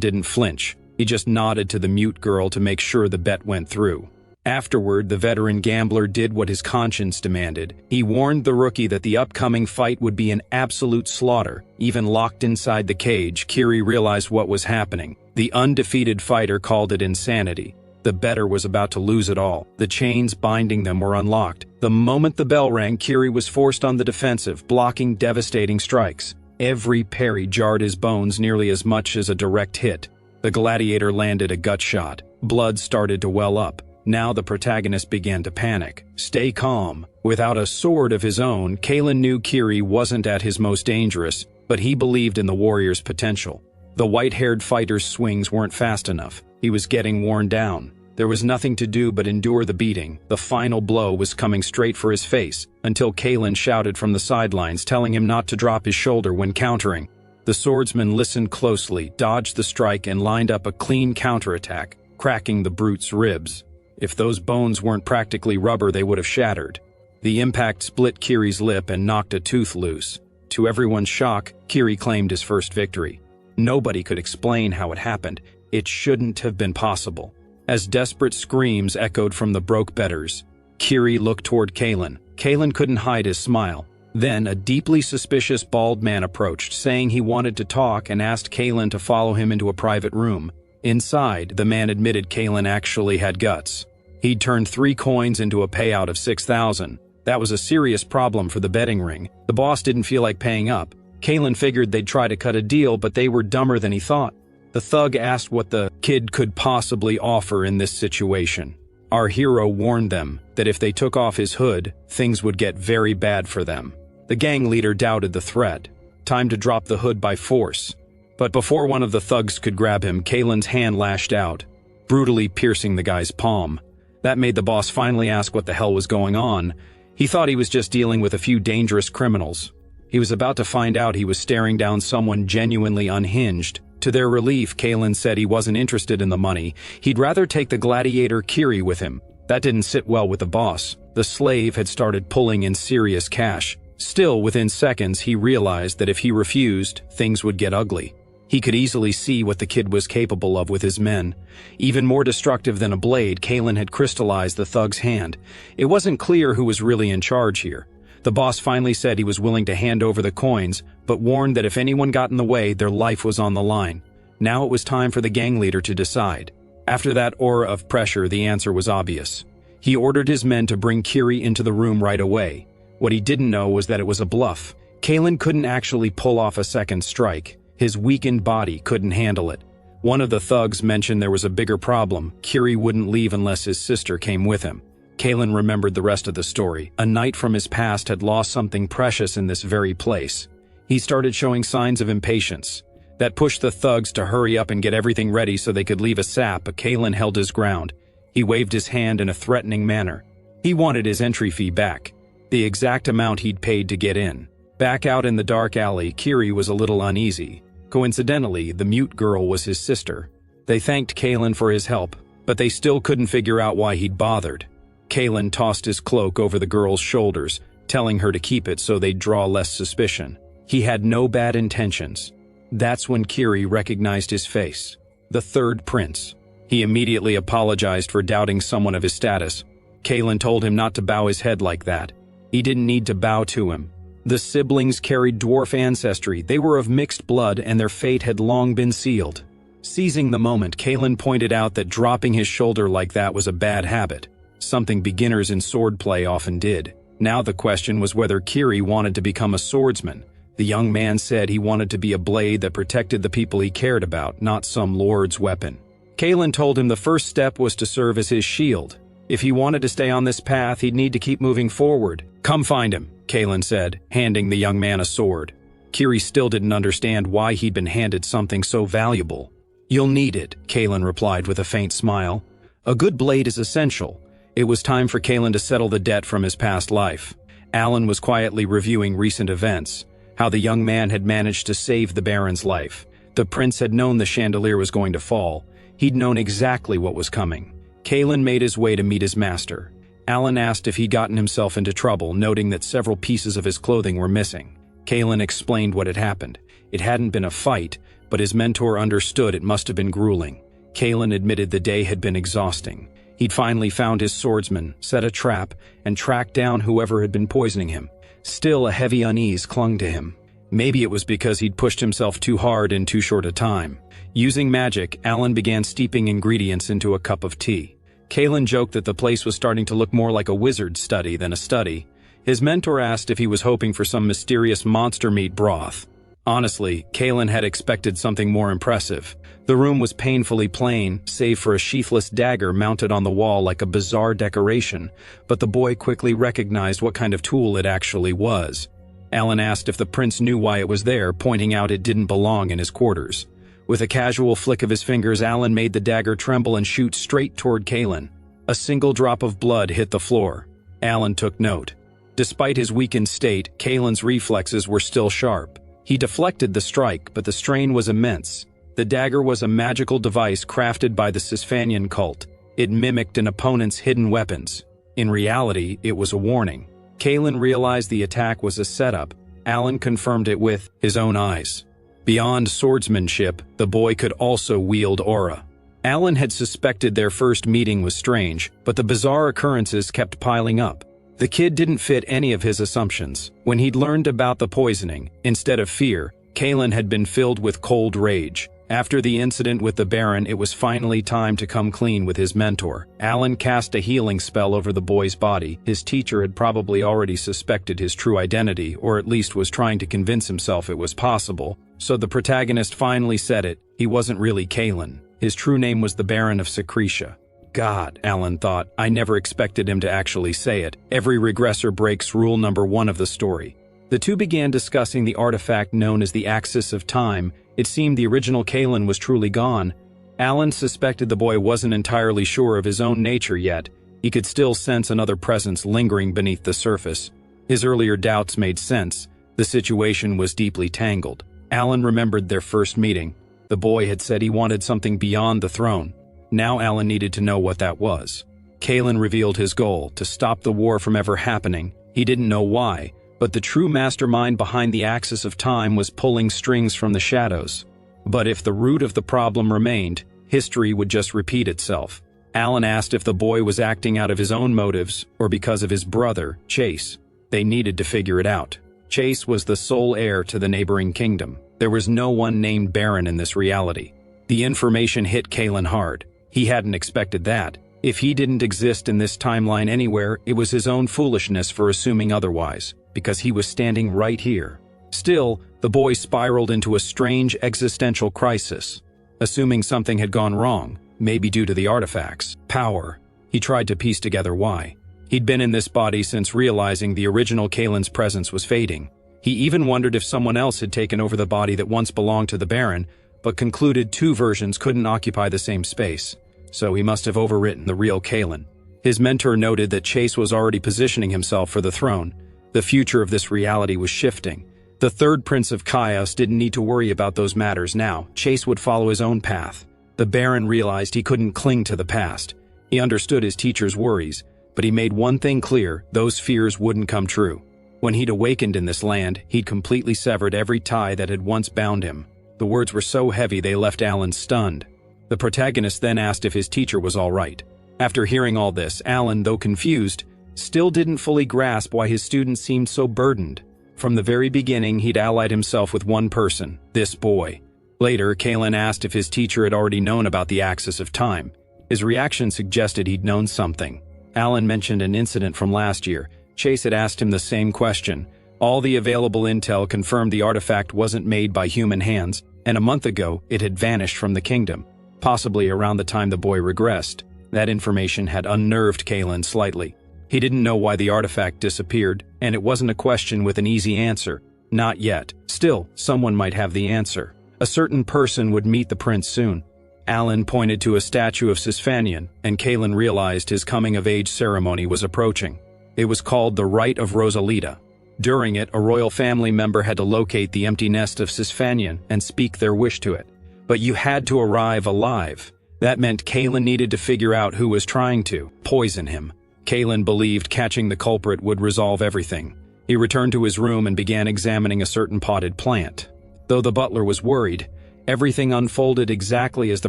didn't flinch. He just nodded to the mute girl to make sure the bet went through. Afterward, the veteran gambler did what his conscience demanded. He warned the rookie that the upcoming fight would be an absolute slaughter. Even locked inside the cage, Kiri realized what was happening. The undefeated fighter called it insanity. The bettor was about to lose it all. The chains binding them were unlocked. The moment the bell rang, Kiri was forced on the defensive, blocking devastating strikes. Every parry jarred his bones nearly as much as a direct hit. The gladiator landed a gut shot. Blood started to well up. Now the protagonist began to panic. Stay calm. Without a sword of his own, Kalen knew Kiri wasn't at his most dangerous, but he believed in the warrior's potential. The white-haired fighter's swings weren't fast enough. He was getting worn down. There was nothing to do but endure the beating. The final blow was coming straight for his face, until Kalen shouted from the sidelines, telling him not to drop his shoulder when countering. The swordsman listened closely, dodged the strike, and lined up a clean counterattack, cracking the brute's ribs. If those bones weren't practically rubber, they would have shattered. The impact split Kiri's lip and knocked a tooth loose. To everyone's shock, Kiri claimed his first victory. Nobody could explain how it happened. It shouldn't have been possible. As desperate screams echoed from the broke bettors, Kiri looked toward Kalen. Kalen couldn't hide his smile. Then a deeply suspicious bald man approached, saying he wanted to talk, and asked Kalen to follow him into a private room. Inside, the man admitted Kalen actually had guts. He'd turned 3 coins into a payout of 6,000. That was a serious problem for the betting ring. The boss didn't feel like paying up. Kalen figured they'd try to cut a deal, but they were dumber than he thought. The thug asked what the kid could possibly offer in this situation. Our hero warned them that if they took off his hood, things would get very bad for them. The gang leader doubted the threat. Time to drop the hood by force. But before one of the thugs could grab him, Kalen's hand lashed out, brutally piercing the guy's palm. That made the boss finally ask what the hell was going on. He thought he was just dealing with a few dangerous criminals. He was about to find out he was staring down someone genuinely unhinged. To their relief, Kalen said he wasn't interested in the money. He'd rather take the gladiator Kiri with him. That didn't sit well with the boss. The slave had started pulling in serious cash. Still, within seconds, he realized that if he refused, things would get ugly. He could easily see what the kid was capable of with his men. Even more destructive than a blade, Kalen had crystallized the thug's hand. It wasn't clear who was really in charge here. The boss finally said he was willing to hand over the coins, but warned that if anyone got in the way, their life was on the line. Now it was time for the gang leader to decide. After that aura of pressure, the answer was obvious. He ordered his men to bring Kiri into the room right away. What he didn't know was that it was a bluff. Kalen couldn't actually pull off a second strike. His weakened body couldn't handle it. One of the thugs mentioned there was a bigger problem. Kiri wouldn't leave unless his sister came with him. Kalen remembered the rest of the story. A knight from his past had lost something precious in this very place. He started showing signs of impatience. That pushed the thugs to hurry up and get everything ready so they could leave ASAP, but Kalen held his ground. He waved his hand in a threatening manner. He wanted his entry fee back, the exact amount he'd paid to get in. Back out in the dark alley, Kiri was a little uneasy. Coincidentally, the mute girl was his sister. They thanked Kalen for his help, but they still couldn't figure out why he'd bothered. Kalen tossed his cloak over the girl's shoulders, telling her to keep it so they'd draw less suspicion. He had no bad intentions. That's when Kiri recognized his face. The third prince. He immediately apologized for doubting someone of his status. Kalen told him not to bow his head like that. He didn't need to bow to him. The siblings carried dwarf ancestry. They were of mixed blood and their fate had long been sealed. Seizing the moment, Kalen pointed out that dropping his shoulder like that was a bad habit, something beginners in swordplay often did. Now the question was whether Kiri wanted to become a swordsman. The young man said he wanted to be a blade that protected the people he cared about, not some lord's weapon. Kalen told him the first step was to serve as his shield. If he wanted to stay on this path, he'd need to keep moving forward. Come find him, Kalen said, handing the young man a sword. Kiri still didn't understand why he'd been handed something so valuable. You'll need it, Kalen replied with a faint smile. A good blade is essential. It was time for Kalen to settle the debt from his past life. Alan was quietly reviewing recent events, how the young man had managed to save the Baron's life. The prince had known the chandelier was going to fall. He'd known exactly what was coming. Kalen made his way to meet his master. Alan asked if he'd gotten himself into trouble, noting that several pieces of his clothing were missing. Kalen explained what had happened. It hadn't been a fight, but his mentor understood it must have been grueling. Kalen admitted the day had been exhausting. He'd finally found his swordsman, set a trap, and tracked down whoever had been poisoning him. Still, a heavy unease clung to him. Maybe it was because he'd pushed himself too hard in too short a time. Using magic, Alan began steeping ingredients into a cup of tea. Kalen joked that the place was starting to look more like a wizard's study than a study. His mentor asked if he was hoping for some mysterious monster meat broth. Honestly, Kalen had expected something more impressive. The room was painfully plain, save for a sheathless dagger mounted on the wall like a bizarre decoration, but the boy quickly recognized what kind of tool it actually was. Alan asked if the prince knew why it was there, pointing out it didn't belong in his quarters. With a casual flick of his fingers, Alan made the dagger tremble and shoot straight toward Kalen. A single drop of blood hit the floor. Alan took note. Despite his weakened state, Kalen's reflexes were still sharp. He deflected the strike, but the strain was immense. The dagger was a magical device crafted by the Sisfanian cult. It mimicked an opponent's hidden weapons. In reality, it was a warning. Kalen realized the attack was a setup. Alan confirmed it with his own eyes. Beyond swordsmanship, the boy could also wield aura. Alan had suspected their first meeting was strange, but the bizarre occurrences kept piling up. The kid didn't fit any of his assumptions. When he'd learned about the poisoning, instead of fear, Kalen had been filled with cold rage. After the incident with the Baron, it was finally time to come clean with his mentor. Alan cast a healing spell over the boy's body. His teacher had probably already suspected his true identity, or at least was trying to convince himself it was possible. So the protagonist finally said it. He wasn't really Kalen. His true name was the Baron of Secretia. God, Alan thought, I never expected him to actually say it. Every regressor breaks rule number 1 of the story. The two began discussing the artifact known as the Axis of Time. It seemed the original Kalen was truly gone. Alan suspected the boy wasn't entirely sure of his own nature yet. He could still sense another presence lingering beneath the surface. His earlier doubts made sense. The situation was deeply tangled. Alan remembered their first meeting. The boy had said he wanted something beyond the throne. Now Alan needed to know what that was. Kalen revealed his goal, to stop the war from ever happening. He didn't know why, but the true mastermind behind the Axis of Time was pulling strings from the shadows. But if the root of the problem remained, history would just repeat itself. Alan asked if the boy was acting out of his own motives or because of his brother, Chase. They needed to figure it out. Chase was the sole heir to the neighboring kingdom. There was no one named Baron in this reality. The information hit Kalen hard. He hadn't expected that. If he didn't exist in this timeline anywhere, it was his own foolishness for assuming otherwise, because he was standing right here. Still, the boy spiraled into a strange existential crisis. Assuming something had gone wrong, maybe due to the artifact's power, he tried to piece together why. He'd been in this body since realizing the original Kalen's presence was fading. He even wondered if someone else had taken over the body that once belonged to the Baron, but concluded two versions couldn't occupy the same space, so he must have overwritten the real Kalen. His mentor noted that Chase was already positioning himself for the throne. The future of this reality was shifting. The third Prince of Chaos didn't need to worry about those matters now. Chase would follow his own path. The Baron realized he couldn't cling to the past. He understood his teacher's worries, but he made one thing clear: those fears wouldn't come true. When he'd awakened in this land, he'd completely severed every tie that had once bound him. The words were so heavy they left Alan stunned. The protagonist then asked if his teacher was all right. After hearing all this, Alan, though confused, still didn't fully grasp why his student seemed so burdened. From the very beginning, he'd allied himself with one person, this boy. Later, Kalen asked if his teacher had already known about the axis of time. His reaction suggested he'd known something. Alan mentioned an incident from last year. Chase had asked him the same question. All the available intel confirmed the artifact wasn't made by human hands, and a month ago, it had vanished from the kingdom, possibly around the time the boy regressed. That information had unnerved Kalen slightly. He didn't know why the artifact disappeared, and it wasn't a question with an easy answer. Not yet. Still, someone might have the answer. A certain person would meet the prince soon. Alan pointed to a statue of Sisfanian, and Kalen realized his coming-of-age ceremony was approaching. It was called the Rite of Rosalita. During it, a royal family member had to locate the empty nest of Sisfanian and speak their wish to it. But you had to arrive alive. That meant Kalen needed to figure out who was trying to poison him. Kalen believed catching the culprit would resolve everything. He returned to his room and began examining a certain potted plant. Though the butler was worried, everything unfolded exactly as the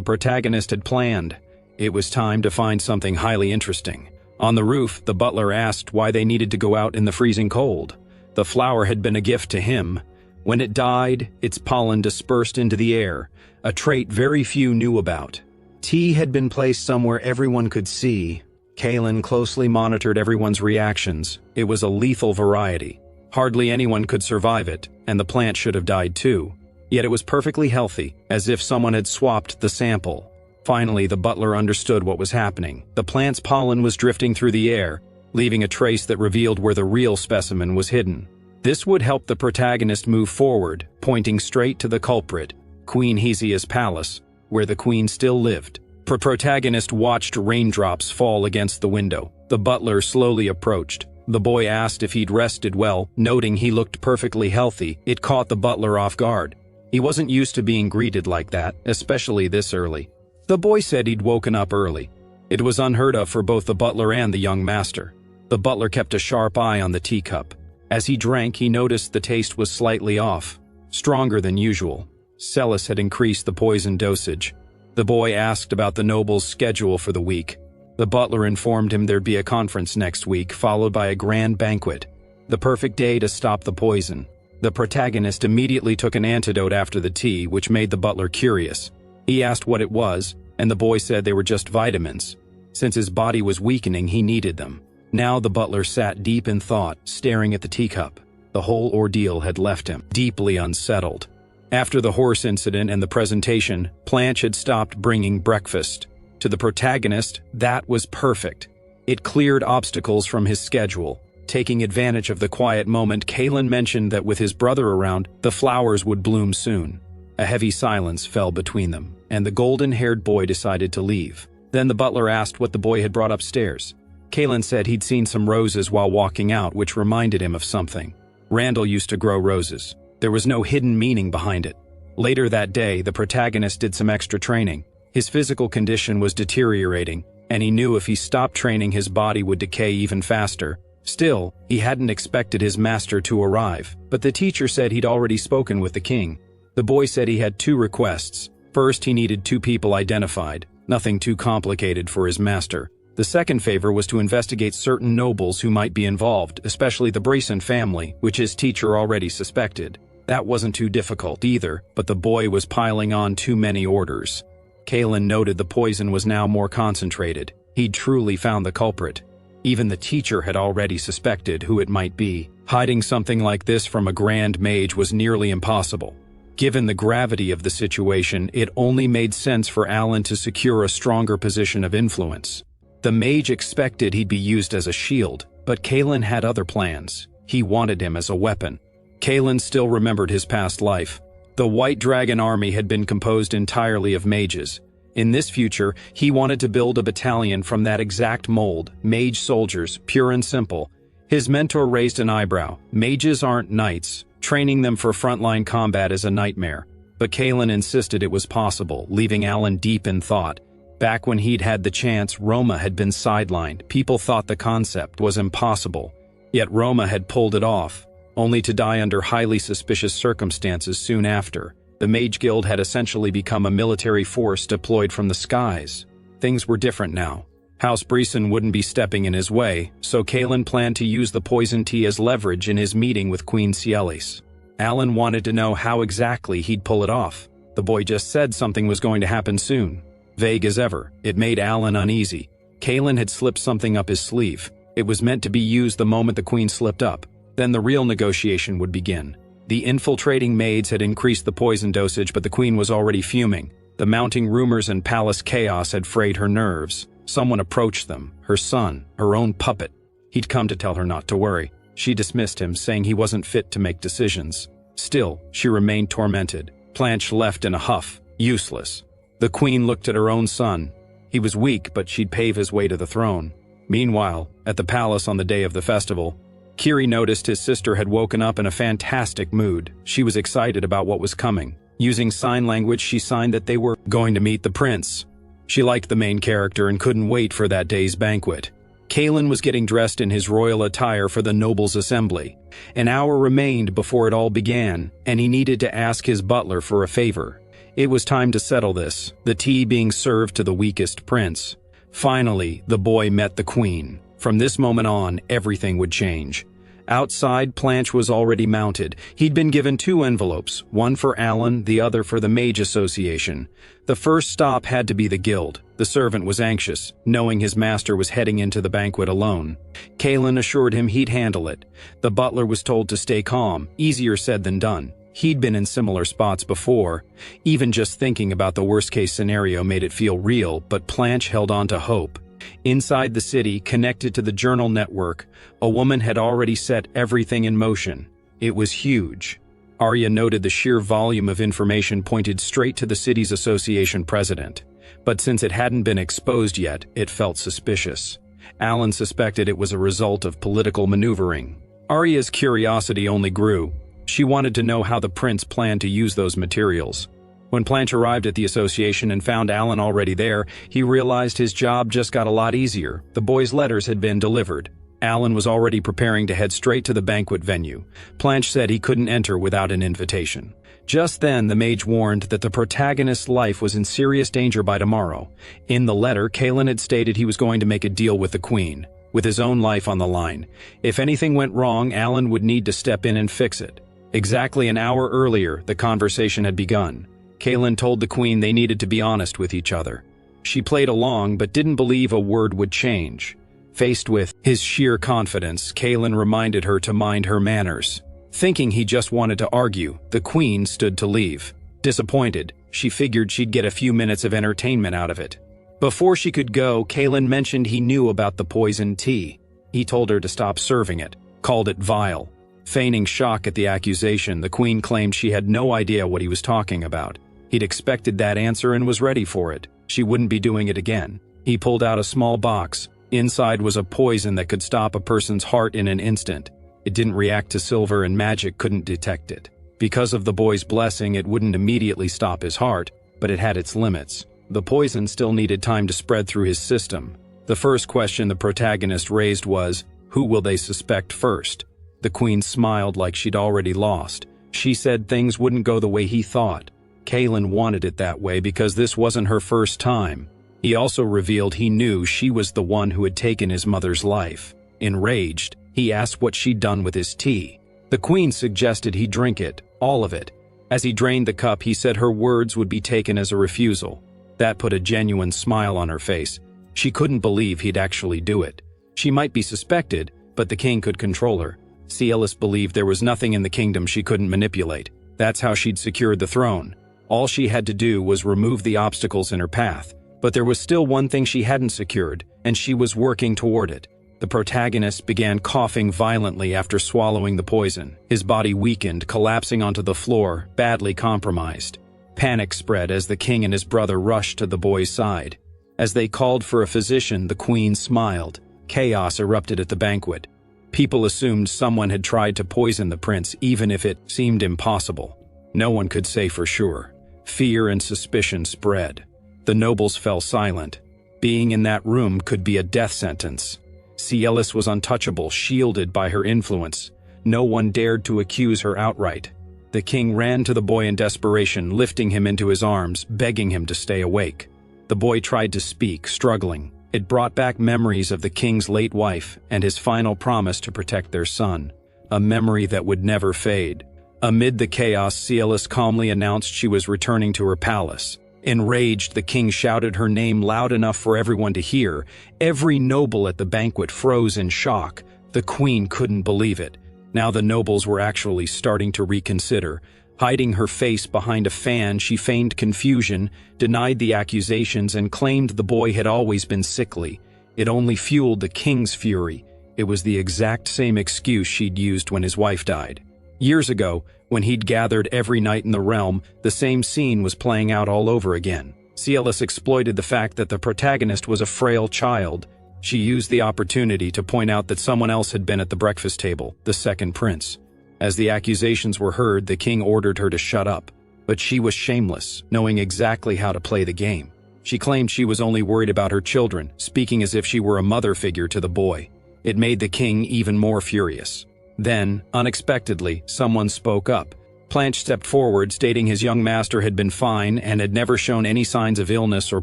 protagonist had planned. It was time to find something highly interesting. On the roof, the butler asked why they needed to go out in the freezing cold. The flower had been a gift to him. When it died, its pollen dispersed into the air, a trait very few knew about. Tea had been placed somewhere everyone could see. Kalen closely monitored everyone's reactions. It was a lethal variety. Hardly anyone could survive it, and the plant should have died too. Yet it was perfectly healthy, as if someone had swapped the sample. Finally, the butler understood what was happening. The plant's pollen was drifting through the air, leaving a trace that revealed where the real specimen was hidden. This would help the protagonist move forward, pointing straight to the culprit, Queen Hesia's palace, where the queen still lived. The protagonist watched raindrops fall against the window. The butler slowly approached. The boy asked if he'd rested well, noting he looked perfectly healthy. It caught the butler off guard. He wasn't used to being greeted like that, especially this early. The boy said he'd woken up early. It was unheard of for both the butler and the young master. The butler kept a sharp eye on the teacup. As he drank, he noticed the taste was slightly off, stronger than usual. Celis had increased the poison dosage. The boy asked about the noble's schedule for the week. The butler informed him there'd be a conference next week, followed by a grand banquet. The perfect day to stop the poison. The protagonist immediately took an antidote after the tea, which made the butler curious. He asked what it was, and the boy said they were just vitamins. Since his body was weakening, he needed them. Now the butler sat deep in thought, staring at the teacup. The whole ordeal had left him deeply unsettled. After the horse incident and the presentation, Planche had stopped bringing breakfast. To the protagonist, that was perfect. It cleared obstacles from his schedule. Taking advantage of the quiet moment, Kalen mentioned that with his brother around, the flowers would bloom soon. A heavy silence fell between them, and the golden-haired boy decided to leave. Then the butler asked what the boy had brought upstairs. Kalen said he'd seen some roses while walking out, which reminded him of something. Randall used to grow roses. There was no hidden meaning behind it. Later that day, the protagonist did some extra training. His physical condition was deteriorating, and he knew if he stopped training, his body would decay even faster. Still, he hadn't expected his master to arrive, but the teacher said he'd already spoken with the king. The boy said he had two requests. First, he needed 2 people identified, nothing too complicated for his master. The second favor was to investigate certain nobles who might be involved, especially the Bryson family, which his teacher already suspected. That wasn't too difficult either, but the boy was piling on too many orders. Kalen noted the poison was now more concentrated. He'd truly found the culprit. Even the teacher had already suspected who it might be. Hiding something like this from a grand mage was nearly impossible. Given the gravity of the situation, it only made sense for Alan to secure a stronger position of influence. The mage expected he'd be used as a shield, but Kalen had other plans. He wanted him as a weapon. Kalen still remembered his past life. The White Dragon army had been composed entirely of mages. In this future, he wanted to build a battalion from that exact mold, mage soldiers, pure and simple. His mentor raised an eyebrow. Mages aren't knights. Training them for frontline combat is a nightmare. But Kalen insisted it was possible, leaving Alan deep in thought. Back when he'd had the chance, Roma had been sidelined. People thought the concept was impossible. Yet Roma had pulled it off, only to die under highly suspicious circumstances soon after. The Mage Guild had essentially become a military force deployed from the skies. Things were different now. House Breeson wouldn't be stepping in his way, so Kalen planned to use the poison tea as leverage in his meeting with Queen Cielis. Alan wanted to know how exactly he'd pull it off. The boy just said something was going to happen soon. Vague as ever, it made Alan uneasy. Kalen had slipped something up his sleeve. It was meant to be used the moment the Queen slipped up. Then the real negotiation would begin. The infiltrating maids had increased the poison dosage, but the Queen was already fuming. The mounting rumors and palace chaos had frayed her nerves. Someone approached them, her son, her own puppet. He'd come to tell her not to worry. She dismissed him, saying he wasn't fit to make decisions. Still, she remained tormented. Blanche left in a huff, useless. The Queen looked at her own son. He was weak, but she'd pave his way to the throne. Meanwhile, at the palace on the day of the festival, Kiri noticed his sister had woken up in a fantastic mood. She was excited about what was coming. Using sign language, she signed that they were going to meet the prince. She liked the main character and couldn't wait for that day's banquet. Kalen was getting dressed in his royal attire for the nobles' assembly. An hour remained before it all began, and he needed to ask his butler for a favor. It was time to settle this, the tea being served to the weakest prince. Finally, the boy met the Queen. From this moment on, everything would change. Outside, Blanche was already mounted. He'd been given 2 envelopes, one for Alan, the other for the Mage Association. The first stop had to be the guild. The servant was anxious, knowing his master was heading into the banquet alone. Kalen assured him he'd handle it. The butler was told to stay calm, easier said than done. He'd been in similar spots before. Even just thinking about the worst-case scenario made it feel real, but Blanche held on to hope. Inside the city, connected to the journal network, a woman had already set everything in motion. It was huge. Arya noted the sheer volume of information pointed straight to the city's association president. But since it hadn't been exposed yet, it felt suspicious. Alan suspected it was a result of political maneuvering. Arya's curiosity only grew. She wanted to know how the prince planned to use those materials. When Blanche arrived at the association and found Alan already there, he realized his job just got a lot easier. The boy's letters had been delivered. Alan was already preparing to head straight to the banquet venue. Blanche said he couldn't enter without an invitation. Just then, the mage warned that the protagonist's life was in serious danger by tomorrow. In the letter, Kalen had stated he was going to make a deal with the Queen, with his own life on the line. If anything went wrong, Alan would need to step in and fix it. Exactly an hour earlier, the conversation had begun. Kalen told the Queen they needed to be honest with each other. She played along, but didn't believe a word would change. Faced with his sheer confidence, Kalen reminded her to mind her manners. Thinking he just wanted to argue, the Queen stood to leave. Disappointed, she figured she'd get a few minutes of entertainment out of it. Before she could go, Kalen mentioned he knew about the poison tea. He told her to stop serving it, called it vile. Feigning shock at the accusation, the Queen claimed she had no idea what he was talking about. He'd expected that answer and was ready for it. She wouldn't be doing it again. He pulled out a small box. Inside was a poison that could stop a person's heart in an instant. It didn't react to silver and magic couldn't detect it. Because of the boy's blessing, it wouldn't immediately stop his heart, but it had its limits. The poison still needed time to spread through his system. The first question the protagonist raised was, who will they suspect first? The Queen smiled like she'd already lost. She said things wouldn't go the way he thought. Kalen wanted it that way because this wasn't her first time. He also revealed he knew she was the one who had taken his mother's life. Enraged, he asked what she'd done with his tea. The Queen suggested he drink it, all of it. As he drained the cup, he said her words would be taken as a refusal. That put a genuine smile on her face. She couldn't believe he'd actually do it. She might be suspected, but the king could control her. Cielis believed there was nothing in the kingdom she couldn't manipulate. That's how she'd secured the throne. All she had to do was remove the obstacles in her path. But there was still one thing she hadn't secured, and she was working toward it. The protagonist began coughing violently after swallowing the poison. His body weakened, collapsing onto the floor, badly compromised. Panic spread as the king and his brother rushed to the boy's side. As they called for a physician, the queen smiled. Chaos erupted at the banquet. People assumed someone had tried to poison the prince, even if it seemed impossible. No one could say for sure. Fear and suspicion spread. The nobles fell silent. Being in that room could be a death sentence. Ciellis was untouchable, shielded by her influence. No one dared to accuse her outright. The king ran to the boy in desperation, lifting him into his arms, begging him to stay awake. The boy tried to speak, struggling. It brought back memories of the king's late wife and his final promise to protect their son, a memory that would never fade. Amid the chaos, Ciellis calmly announced she was returning to her palace. Enraged, the king shouted her name loud enough for everyone to hear. Every noble at the banquet froze in shock. The queen couldn't believe it. Now the nobles were actually starting to reconsider. Hiding her face behind a fan, she feigned confusion, denied the accusations, and claimed the boy had always been sickly. It only fueled the king's fury. It was the exact same excuse she'd used when his wife died. Years ago, when he'd gathered every night in the realm, the same scene was playing out all over again. Ciellis exploited the fact that the protagonist was a frail child. She used the opportunity to point out that someone else had been at the breakfast table, the second prince. As the accusations were heard, the king ordered her to shut up. But she was shameless, knowing exactly how to play the game. She claimed she was only worried about her children, speaking as if she were a mother figure to the boy. It made the king even more furious. Then, unexpectedly, someone spoke up. Planche stepped forward, stating his young master had been fine and had never shown any signs of illness or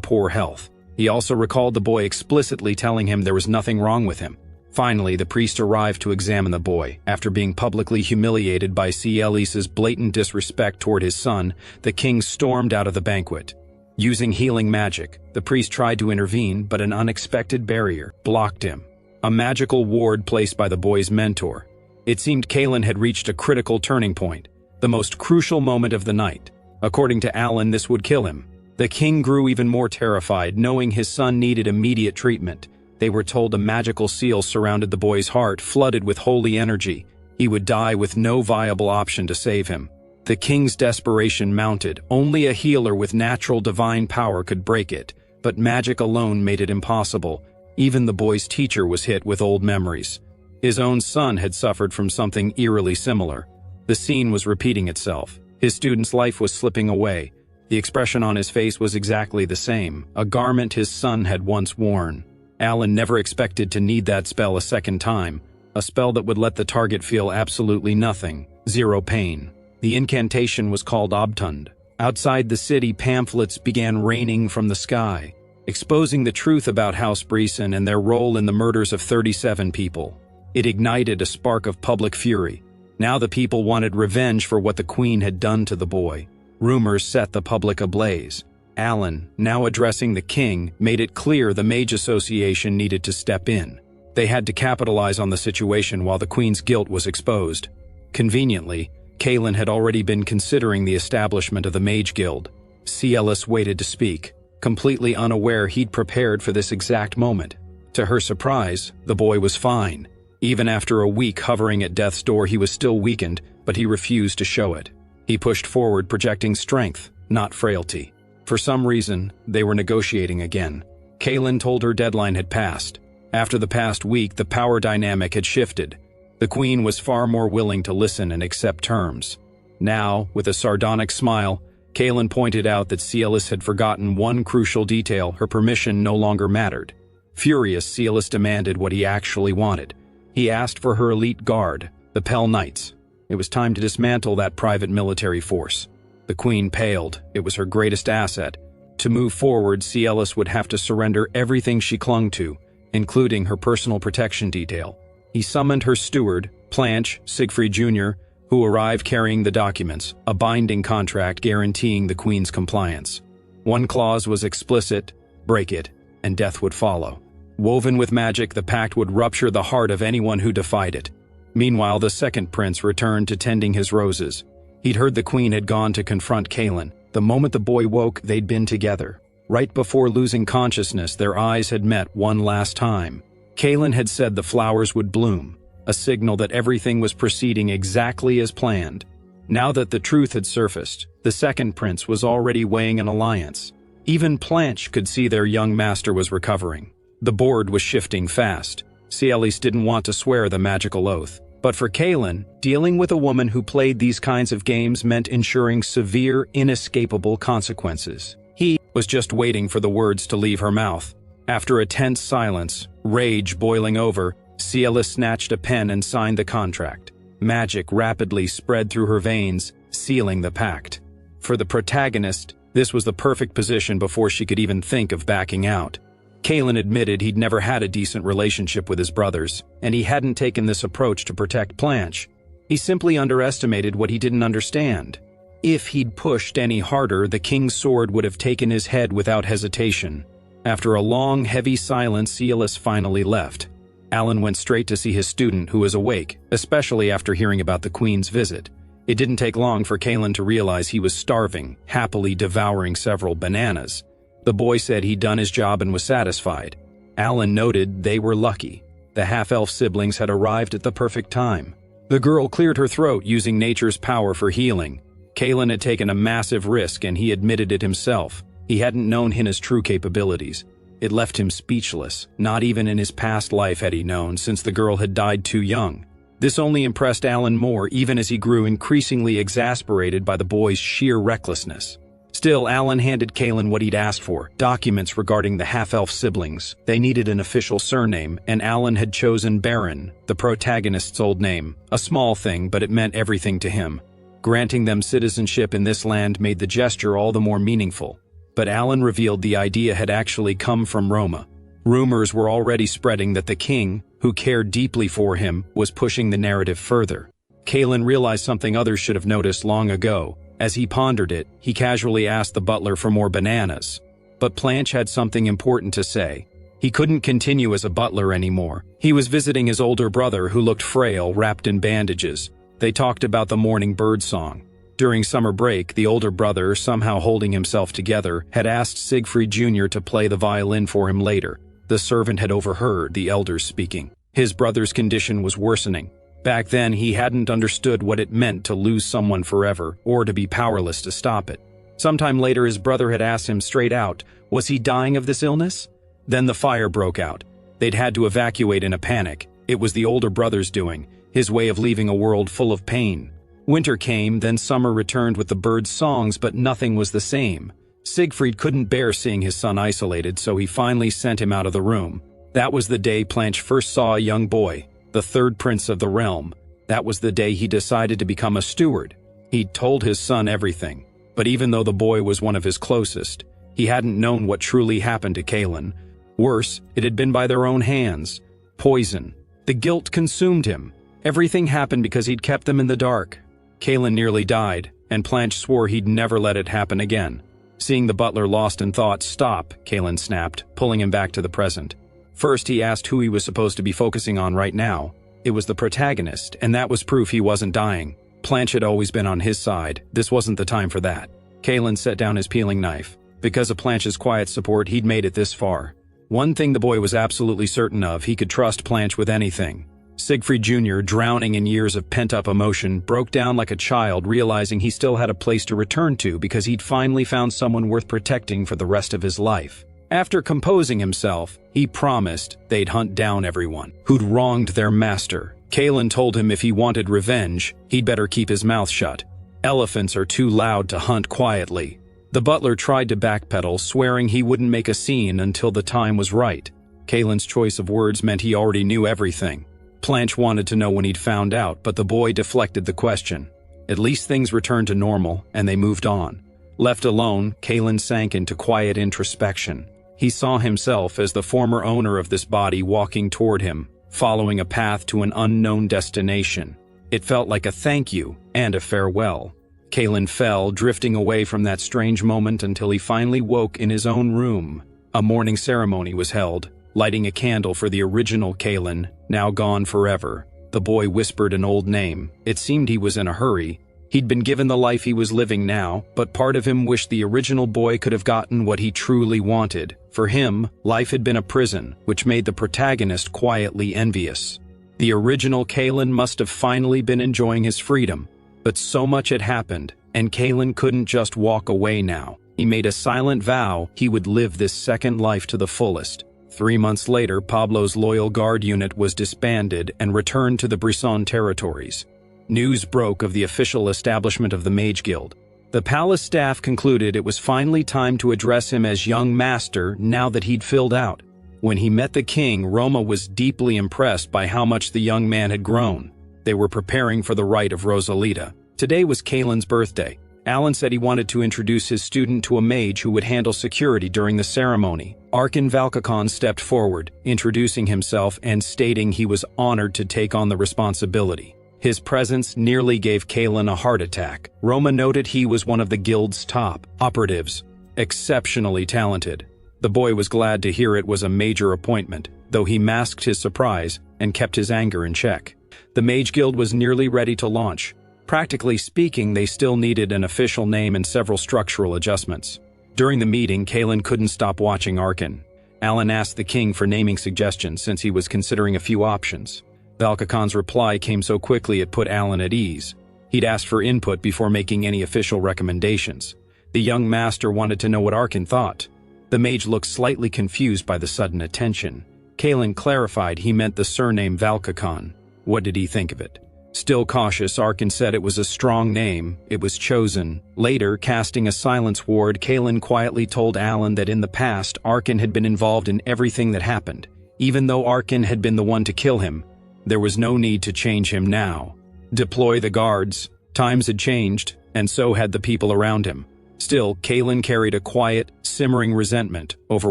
poor health. He also recalled the boy explicitly telling him there was nothing wrong with him. Finally, the priest arrived to examine the boy. After being publicly humiliated by Ciellis's blatant disrespect toward his son, the king stormed out of the banquet. Using healing magic, the priest tried to intervene, but an unexpected barrier blocked him. A magical ward placed by the boy's mentor. It seemed Kaelin had reached a critical turning point, the most crucial moment of the night. According to Alan, this would kill him. The king grew even more terrified, knowing his son needed immediate treatment. They were told a magical seal surrounded the boy's heart, flooded with holy energy. He would die with no viable option to save him. The king's desperation mounted. Only a healer with natural divine power could break it, but magic alone made it impossible. Even the boy's teacher was hit with old memories. His own son had suffered from something eerily similar. The scene was repeating itself. His student's life was slipping away. The expression on his face was exactly the same, a garment his son had once worn. Alan never expected to need that spell a second time, a spell that would let the target feel absolutely nothing, zero pain. The incantation was called Obtund. Outside the city, pamphlets began raining from the sky, exposing the truth about House Breeson and their role in the murders of 37 people. It ignited a spark of public fury. Now the people wanted revenge for what the queen had done to the boy. Rumors set the public ablaze. Alan, now addressing the king, made it clear the Mage Association needed to step in. They had to capitalize on the situation while the queen's guilt was exposed. Conveniently, Kaelin had already been considering the establishment of the Mage Guild. Ciellis waited to speak, completely unaware he'd prepared for this exact moment. To her surprise, the boy was fine. Even after a week hovering at death's door, he was still weakened, but he refused to show it. He pushed forward, projecting strength, not frailty. For some reason, they were negotiating again. Kaelin told her deadline had passed. After the past week, the power dynamic had shifted. The queen was far more willing to listen and accept terms. Now, with a sardonic smile, Kaelin pointed out that Ciellis had forgotten one crucial detail: her permission no longer mattered. Furious, Ciellis demanded what he actually wanted. He asked for her elite guard, the Pell Knights. It was time to dismantle that private military force. The queen paled. It was her greatest asset. To move forward, Ciellis would have to surrender everything she clung to, including her personal protection detail. He summoned her steward, Planche, Siegfried Jr., who arrived carrying the documents, a binding contract guaranteeing the queen's compliance. One clause was explicit: break it, and death would follow. Woven with magic, the pact would rupture the heart of anyone who defied it. Meanwhile, the second prince returned to tending his roses. He'd heard the queen had gone to confront Kaelin. The moment the boy woke, they'd been together. Right before losing consciousness, their eyes had met one last time. Kaelin had said the flowers would bloom, a signal that everything was proceeding exactly as planned. Now that the truth had surfaced, the second prince was already weighing an alliance. Even Planche could see their young master was recovering. The board was shifting fast. Cialis didn't want to swear the magical oath. But for Kaelin, dealing with a woman who played these kinds of games meant ensuring severe, inescapable consequences. He was just waiting for the words to leave her mouth. After a tense silence, rage boiling over, Cialis snatched a pen and signed the contract. Magic rapidly spread through her veins, sealing the pact. For the protagonist, this was the perfect position before she could even think of backing out. Kaelin admitted he'd never had a decent relationship with his brothers, and he hadn't taken this approach to protect Planche. He simply underestimated what he didn't understand. If he'd pushed any harder, the king's sword would have taken his head without hesitation. After a long, heavy silence, Cialis finally left. Alan went straight to see his student, who was awake, especially after hearing about the queen's visit. It didn't take long for Kaelin to realize he was starving, happily devouring several bananas. The boy said he'd done his job and was satisfied. Alan noted they were lucky. The half-elf siblings had arrived at the perfect time. The girl cleared her throat using nature's power for healing. Kaelin had taken a massive risk, and he admitted it himself. He hadn't known Hina's true capabilities. It left him speechless. Not even in his past life had he known, since the girl had died too young. This only impressed Alan more, even as he grew increasingly exasperated by the boy's sheer recklessness. Still, Alan handed Kaelin what he'd asked for, documents regarding the half-elf siblings. They needed an official surname, and Alan had chosen Baron, the protagonist's old name. A small thing, but it meant everything to him. Granting them citizenship in this land made the gesture all the more meaningful. But Alan revealed the idea had actually come from Roma. Rumors were already spreading that the king, who cared deeply for him, was pushing the narrative further. Kaelin realized something others should have noticed long ago. As he pondered it, he casually asked the butler for more bananas. But Planche had something important to say. He couldn't continue as a butler anymore. He was visiting his older brother, who looked frail, wrapped in bandages. They talked about the morning bird song. During summer break, the older brother, somehow holding himself together, had asked Siegfried Jr. to play the violin for him later. The servant had overheard the elders speaking. His brother's condition was worsening. Back then, he hadn't understood what it meant to lose someone forever, or to be powerless to stop it. Sometime later, his brother had asked him straight out, was he dying of this illness? Then the fire broke out. They'd had to evacuate in a panic. It was the older brother's doing, his way of leaving a world full of pain. Winter came, then summer returned with the birds' songs, but nothing was the same. Siegfried couldn't bear seeing his son isolated, so he finally sent him out of the room. That was the day Planche first saw a young boy, the third prince of the realm. That was the day he decided to become a steward. He'd told his son everything, but even though the boy was one of his closest, he hadn't known what truly happened to Kaelin. Worse, it had been by their own hands. Poison. The guilt consumed him. Everything happened because he'd kept them in the dark. Kaelin nearly died, and Planche swore he'd never let it happen again. Seeing the butler lost in thought, "Stop," Kaelin snapped, pulling him back to the present. First, he asked who he was supposed to be focusing on right now. It was the protagonist, and that was proof he wasn't dying. Planche had always been on his side. This wasn't the time for that. Kaelin set down his peeling knife. Because of Planche's quiet support, he'd made it this far. One thing the boy was absolutely certain of, he could trust Planche with anything. Siegfried Jr., drowning in years of pent-up emotion, broke down like a child, realizing he still had a place to return to because he'd finally found someone worth protecting for the rest of his life. After composing himself, he promised they'd hunt down everyone who'd wronged their master. Kaelin told him if he wanted revenge, he'd better keep his mouth shut. Elephants are too loud to hunt quietly. The butler tried to backpedal, swearing he wouldn't make a scene until the time was right. Kaelin's choice of words meant he already knew everything. Planche wanted to know when he'd found out, but the boy deflected the question. At least things returned to normal, and they moved on. Left alone, Kaelin sank into quiet introspection. He saw himself as the former owner of this body walking toward him, following a path to an unknown destination. It felt like a thank you and a farewell. Kaelin fell, drifting away from that strange moment until he finally woke in his own room. A morning ceremony was held, lighting a candle for the original Kaelin, now gone forever. The boy whispered an old name. It seemed he was in a hurry. He'd been given the life he was living now, but part of him wished the original boy could have gotten what he truly wanted. For him, life had been a prison, which made the protagonist quietly envious. The original Kalen must have finally been enjoying his freedom, but so much had happened, and Kalen couldn't just walk away now. He made a silent vow he would live this second life to the fullest. 3 months later, Pablo's loyal guard unit was disbanded and returned to the Brisson territories. News broke of the official establishment of the Mage Guild. The palace staff concluded it was finally time to address him as young master now that he'd filled out. When he met the king, Roma was deeply impressed by how much the young man had grown. They were preparing for the rite of Rosalita. Today was Kalen's birthday. Alan said he wanted to introduce his student to a mage who would handle security during the ceremony. Arkan Valkakon stepped forward, introducing himself and stating he was honored to take on the responsibility. His presence nearly gave Kalen a heart attack. Roma noted he was one of the guild's top operatives, exceptionally talented. The boy was glad to hear it was a major appointment, though he masked his surprise and kept his anger in check. The Mage Guild was nearly ready to launch. Practically speaking, they still needed an official name and several structural adjustments. During the meeting, Kalen couldn't stop watching Arkan. Alan asked the king for naming suggestions since he was considering a few options. Valkakon's reply came so quickly it put Alan at ease. He'd asked for input before making any official recommendations. The young master wanted to know what Arkan thought. The mage looked slightly confused by the sudden attention. Kalen clarified he meant the surname Valkakon. What did he think of it? Still cautious, Arkan said it was a strong name. It was chosen. Later, casting a silence ward, Kalen quietly told Alan that in the past, Arkan had been involved in everything that happened. Even though Arkan had been the one to kill him, there was no need to change him now. Deploy the guards. Times had changed, and so had the people around him. Still, Kalen carried a quiet, simmering resentment over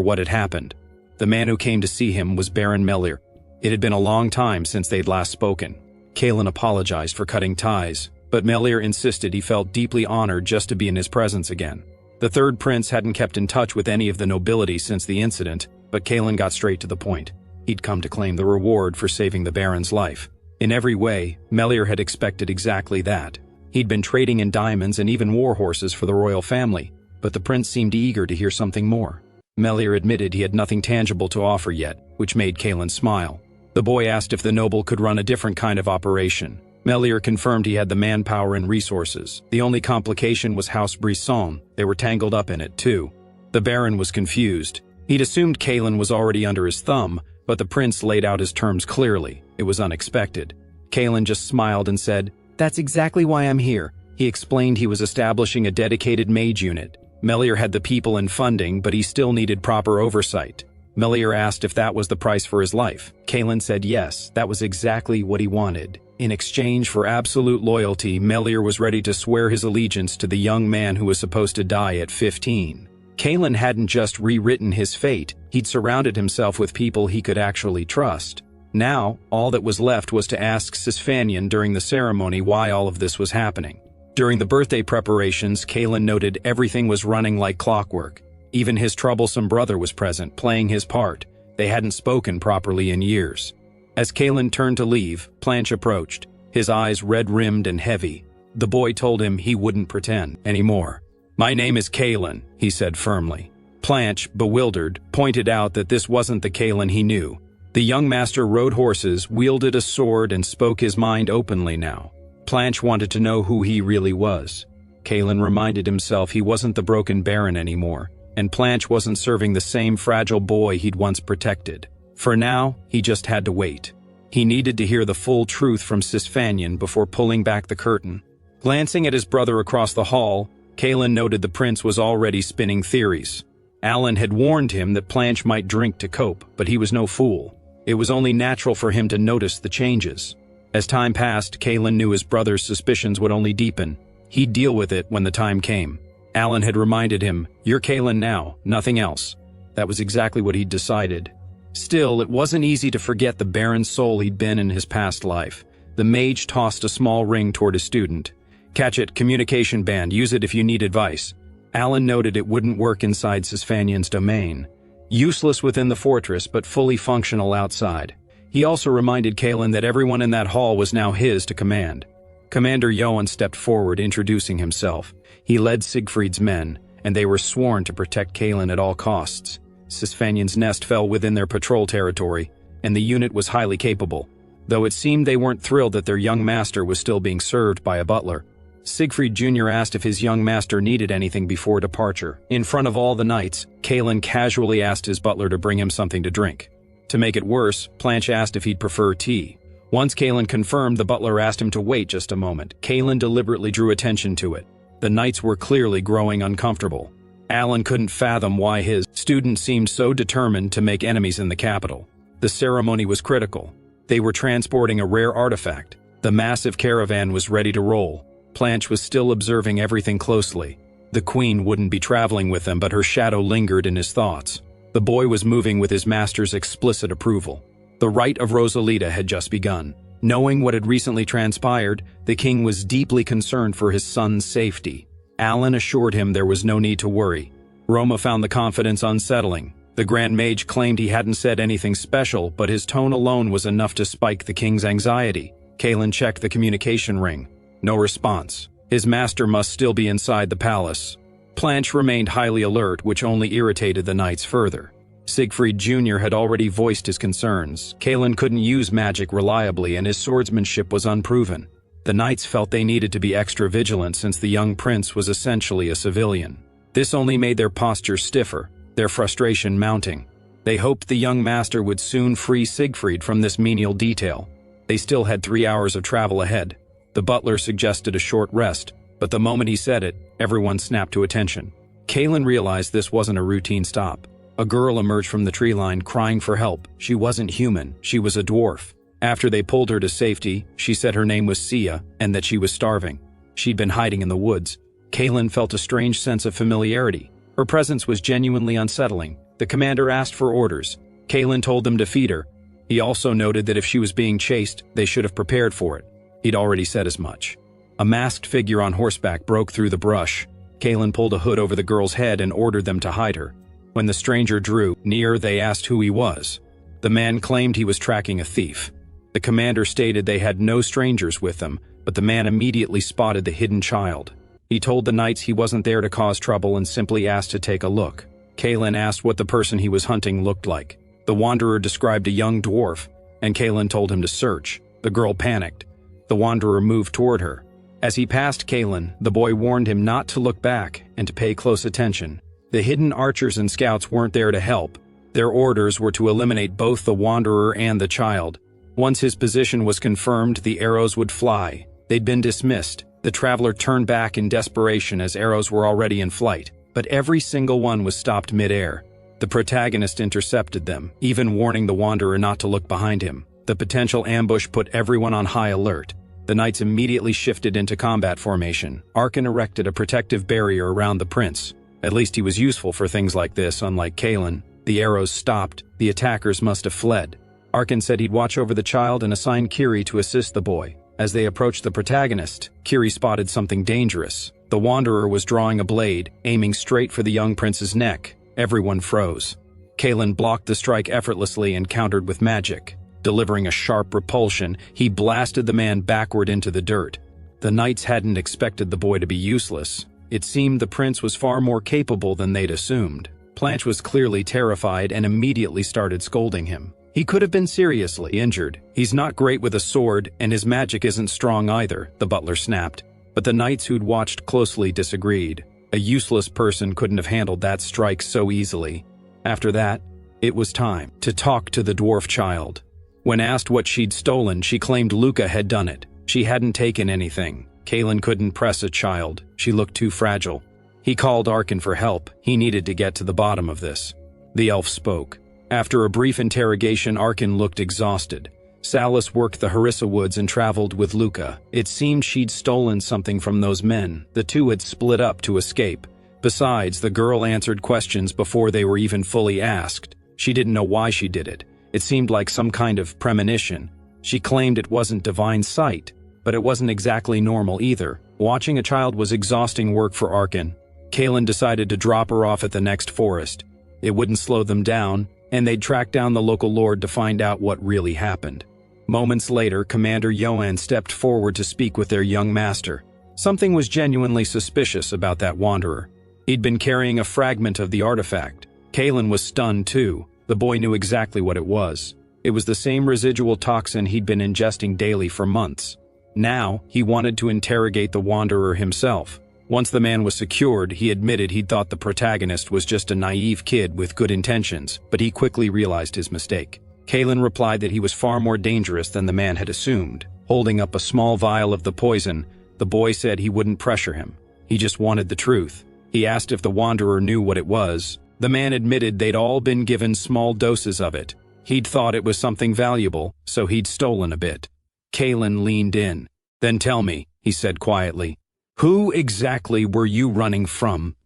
what had happened. The man who came to see him was Baron Melier. It had been a long time since they'd last spoken. Kalen apologized for cutting ties, but Melier insisted he felt deeply honored just to be in his presence again. The third prince hadn't kept in touch with any of the nobility since the incident, but Kalen got straight to the point. He'd come to claim the reward for saving the Baron's life. In every way, Melier had expected exactly that. He'd been trading in diamonds and even war horses for the royal family, but the prince seemed eager to hear something more. Melier admitted he had nothing tangible to offer yet, which made Kalen smile. The boy asked if the noble could run a different kind of operation. Melier confirmed he had the manpower and resources. The only complication was House Brisson. They were tangled up in it, too. The Baron was confused. He'd assumed Kalen was already under his thumb, but the prince laid out his terms clearly. It was unexpected. Kalen just smiled and said, "That's exactly why I'm here." He explained he was establishing a dedicated mage unit. Melier had the people and funding, but he still needed proper oversight. Melier asked if that was the price for his life. Kalen said yes, that was exactly what he wanted. In exchange for absolute loyalty, Melier was ready to swear his allegiance to the young man who was supposed to die at 15. Kalen hadn't just rewritten his fate, he'd surrounded himself with people he could actually trust. Now, all that was left was to ask Sisfanian during the ceremony why all of this was happening. During the birthday preparations, Kalen noted everything was running like clockwork. Even his troublesome brother was present, playing his part. They hadn't spoken properly in years. As Kalen turned to leave, Planche approached, his eyes red-rimmed and heavy. The boy told him he wouldn't pretend anymore. "My name is Kalen," he said firmly. Planche, bewildered, pointed out that this wasn't the Kalen he knew. The young master rode horses, wielded a sword, and spoke his mind openly now. Planche wanted to know who he really was. Kalen reminded himself he wasn't the broken baron anymore, and Planche wasn't serving the same fragile boy he'd once protected. For now, he just had to wait. He needed to hear the full truth from Sisfanian before pulling back the curtain. Glancing at his brother across the hall, Kalen noted the prince was already spinning theories. Alan had warned him that Planche might drink to cope, but he was no fool. It was only natural for him to notice the changes. As time passed, Kalen knew his brother's suspicions would only deepen. He'd deal with it when the time came. Alan had reminded him, "You're Kalen now, nothing else." That was exactly what he'd decided. Still, it wasn't easy to forget the barren soul he'd been in his past life. The mage tossed a small ring toward his student. "Catch it, communication band, use it if you need advice." Alan noted it wouldn't work inside Sisfanian's domain. Useless within the fortress, but fully functional outside. He also reminded Kalen that everyone in that hall was now his to command. Commander Johan stepped forward, introducing himself. He led Siegfried's men, and they were sworn to protect Kalin at all costs. Sisfanion's nest fell within their patrol territory, and the unit was highly capable, though it seemed they weren't thrilled that their young master was still being served by a butler. Siegfried Jr. asked if his young master needed anything before departure. In front of all the knights, Kalin casually asked his butler to bring him something to drink. To make it worse, Planche asked if he'd prefer tea. Once Kalin confirmed, the butler asked him to wait just a moment. Kalin deliberately drew attention to it. The knights were clearly growing uncomfortable. Alan couldn't fathom why his student seemed so determined to make enemies in the capital. The ceremony was critical. They were transporting a rare artifact. The massive caravan was ready to roll. Planche was still observing everything closely. The queen wouldn't be traveling with them, but her shadow lingered in his thoughts. The boy was moving with his master's explicit approval. The rite of Rosalita had just begun. Knowing what had recently transpired, the king was deeply concerned for his son's safety. Alan assured him there was no need to worry. Roma found the confidence unsettling. The Grand Mage claimed he hadn't said anything special, but his tone alone was enough to spike the king's anxiety. Kalin checked the communication ring. No response. His master must still be inside the palace. Planche remained highly alert, which only irritated the knights further. Siegfried Jr. had already voiced his concerns. Kalin couldn't use magic reliably, and his swordsmanship was unproven. The knights felt they needed to be extra vigilant since the young prince was essentially a civilian. This only made their posture stiffer, their frustration mounting. They hoped the young master would soon free Siegfried from this menial detail. They still had 3 hours of travel ahead. The butler suggested a short rest, but the moment he said it, everyone snapped to attention. Kalin realized this wasn't a routine stop. A girl emerged from the tree line crying for help. She wasn't human, she was a dwarf. After they pulled her to safety, she said her name was Sia and that she was starving. She'd been hiding in the woods. Kalin felt a strange sense of familiarity. Her presence was genuinely unsettling. The commander asked for orders. Kalin told them to feed her. He also noted that if she was being chased, they should have prepared for it. He'd already said as much. A masked figure on horseback broke through the brush. Kalin pulled a hood over the girl's head and ordered them to hide her. When the stranger drew near, they asked who he was. The man claimed he was tracking a thief. The commander stated they had no strangers with them, but the man immediately spotted the hidden child. He told the knights he wasn't there to cause trouble and simply asked to take a look. Kalin asked what the person he was hunting looked like. The wanderer described a young dwarf, and Kalin told him to search. The girl panicked. The wanderer moved toward her. As he passed Kalin, the boy warned him not to look back and to pay close attention. The hidden archers and scouts weren't there to help. Their orders were to eliminate both the wanderer and the child. Once his position was confirmed, the arrows would fly. They'd been dismissed. The traveler turned back in desperation as arrows were already in flight, but every single one was stopped mid-air. The protagonist intercepted them, even warning the wanderer not to look behind him. The potential ambush put everyone on high alert. The knights immediately shifted into combat formation. Arkan erected a protective barrier around the prince. At least he was useful for things like this, unlike Kalin. The arrows stopped. The attackers must have fled. Arkan said he'd watch over the child and assigned Kiri to assist the boy. As they approached the protagonist, Kiri spotted something dangerous. The wanderer was drawing a blade, aiming straight for the young prince's neck. Everyone froze. Kalin blocked the strike effortlessly and countered with magic. Delivering a sharp repulsion, he blasted the man backward into the dirt. The knights hadn't expected the boy to be useless. It seemed the prince was far more capable than they'd assumed. Planche was clearly terrified and immediately started scolding him. He could have been seriously injured. He's not great with a sword, and his magic isn't strong either, the butler snapped. But the knights who'd watched closely disagreed. A useless person couldn't have handled that strike so easily. After that, it was time to talk to the dwarf child. When asked what she'd stolen, she claimed Luca had done it. She hadn't taken anything. Kalin couldn't press a child. She looked too fragile. He called Arkan for help. He needed to get to the bottom of this. The elf spoke. After a brief interrogation, Arkan looked exhausted. Salis worked the Harissa woods and traveled with Luca. It seemed she'd stolen something from those men. The two had split up to escape. Besides, the girl answered questions before they were even fully asked. She didn't know why she did it. It seemed like some kind of premonition. She claimed it wasn't divine sight, but it wasn't exactly normal either. Watching a child was exhausting work for Arkan. Kalin decided to drop her off at the next forest. It wouldn't slow them down, and they'd track down the local lord to find out what really happened. Moments later, Commander Yoan stepped forward to speak with their young master. Something was genuinely suspicious about that wanderer. He'd been carrying a fragment of the artifact. Kalen was stunned too. The boy knew exactly what it was. It was the same residual toxin he'd been ingesting daily for months. Now, he wanted to interrogate the wanderer himself. Once the man was secured, he admitted he'd thought the protagonist was just a naive kid with good intentions, but he quickly realized his mistake. Kalen replied that he was far more dangerous than the man had assumed. Holding up a small vial of the poison, the boy said he wouldn't pressure him. He just wanted the truth. He asked if the wanderer knew what it was. The man admitted they'd all been given small doses of it. He'd thought it was something valuable, so he'd stolen a bit. Kalen leaned in. "Then tell me," he said quietly, "who exactly were you running from?"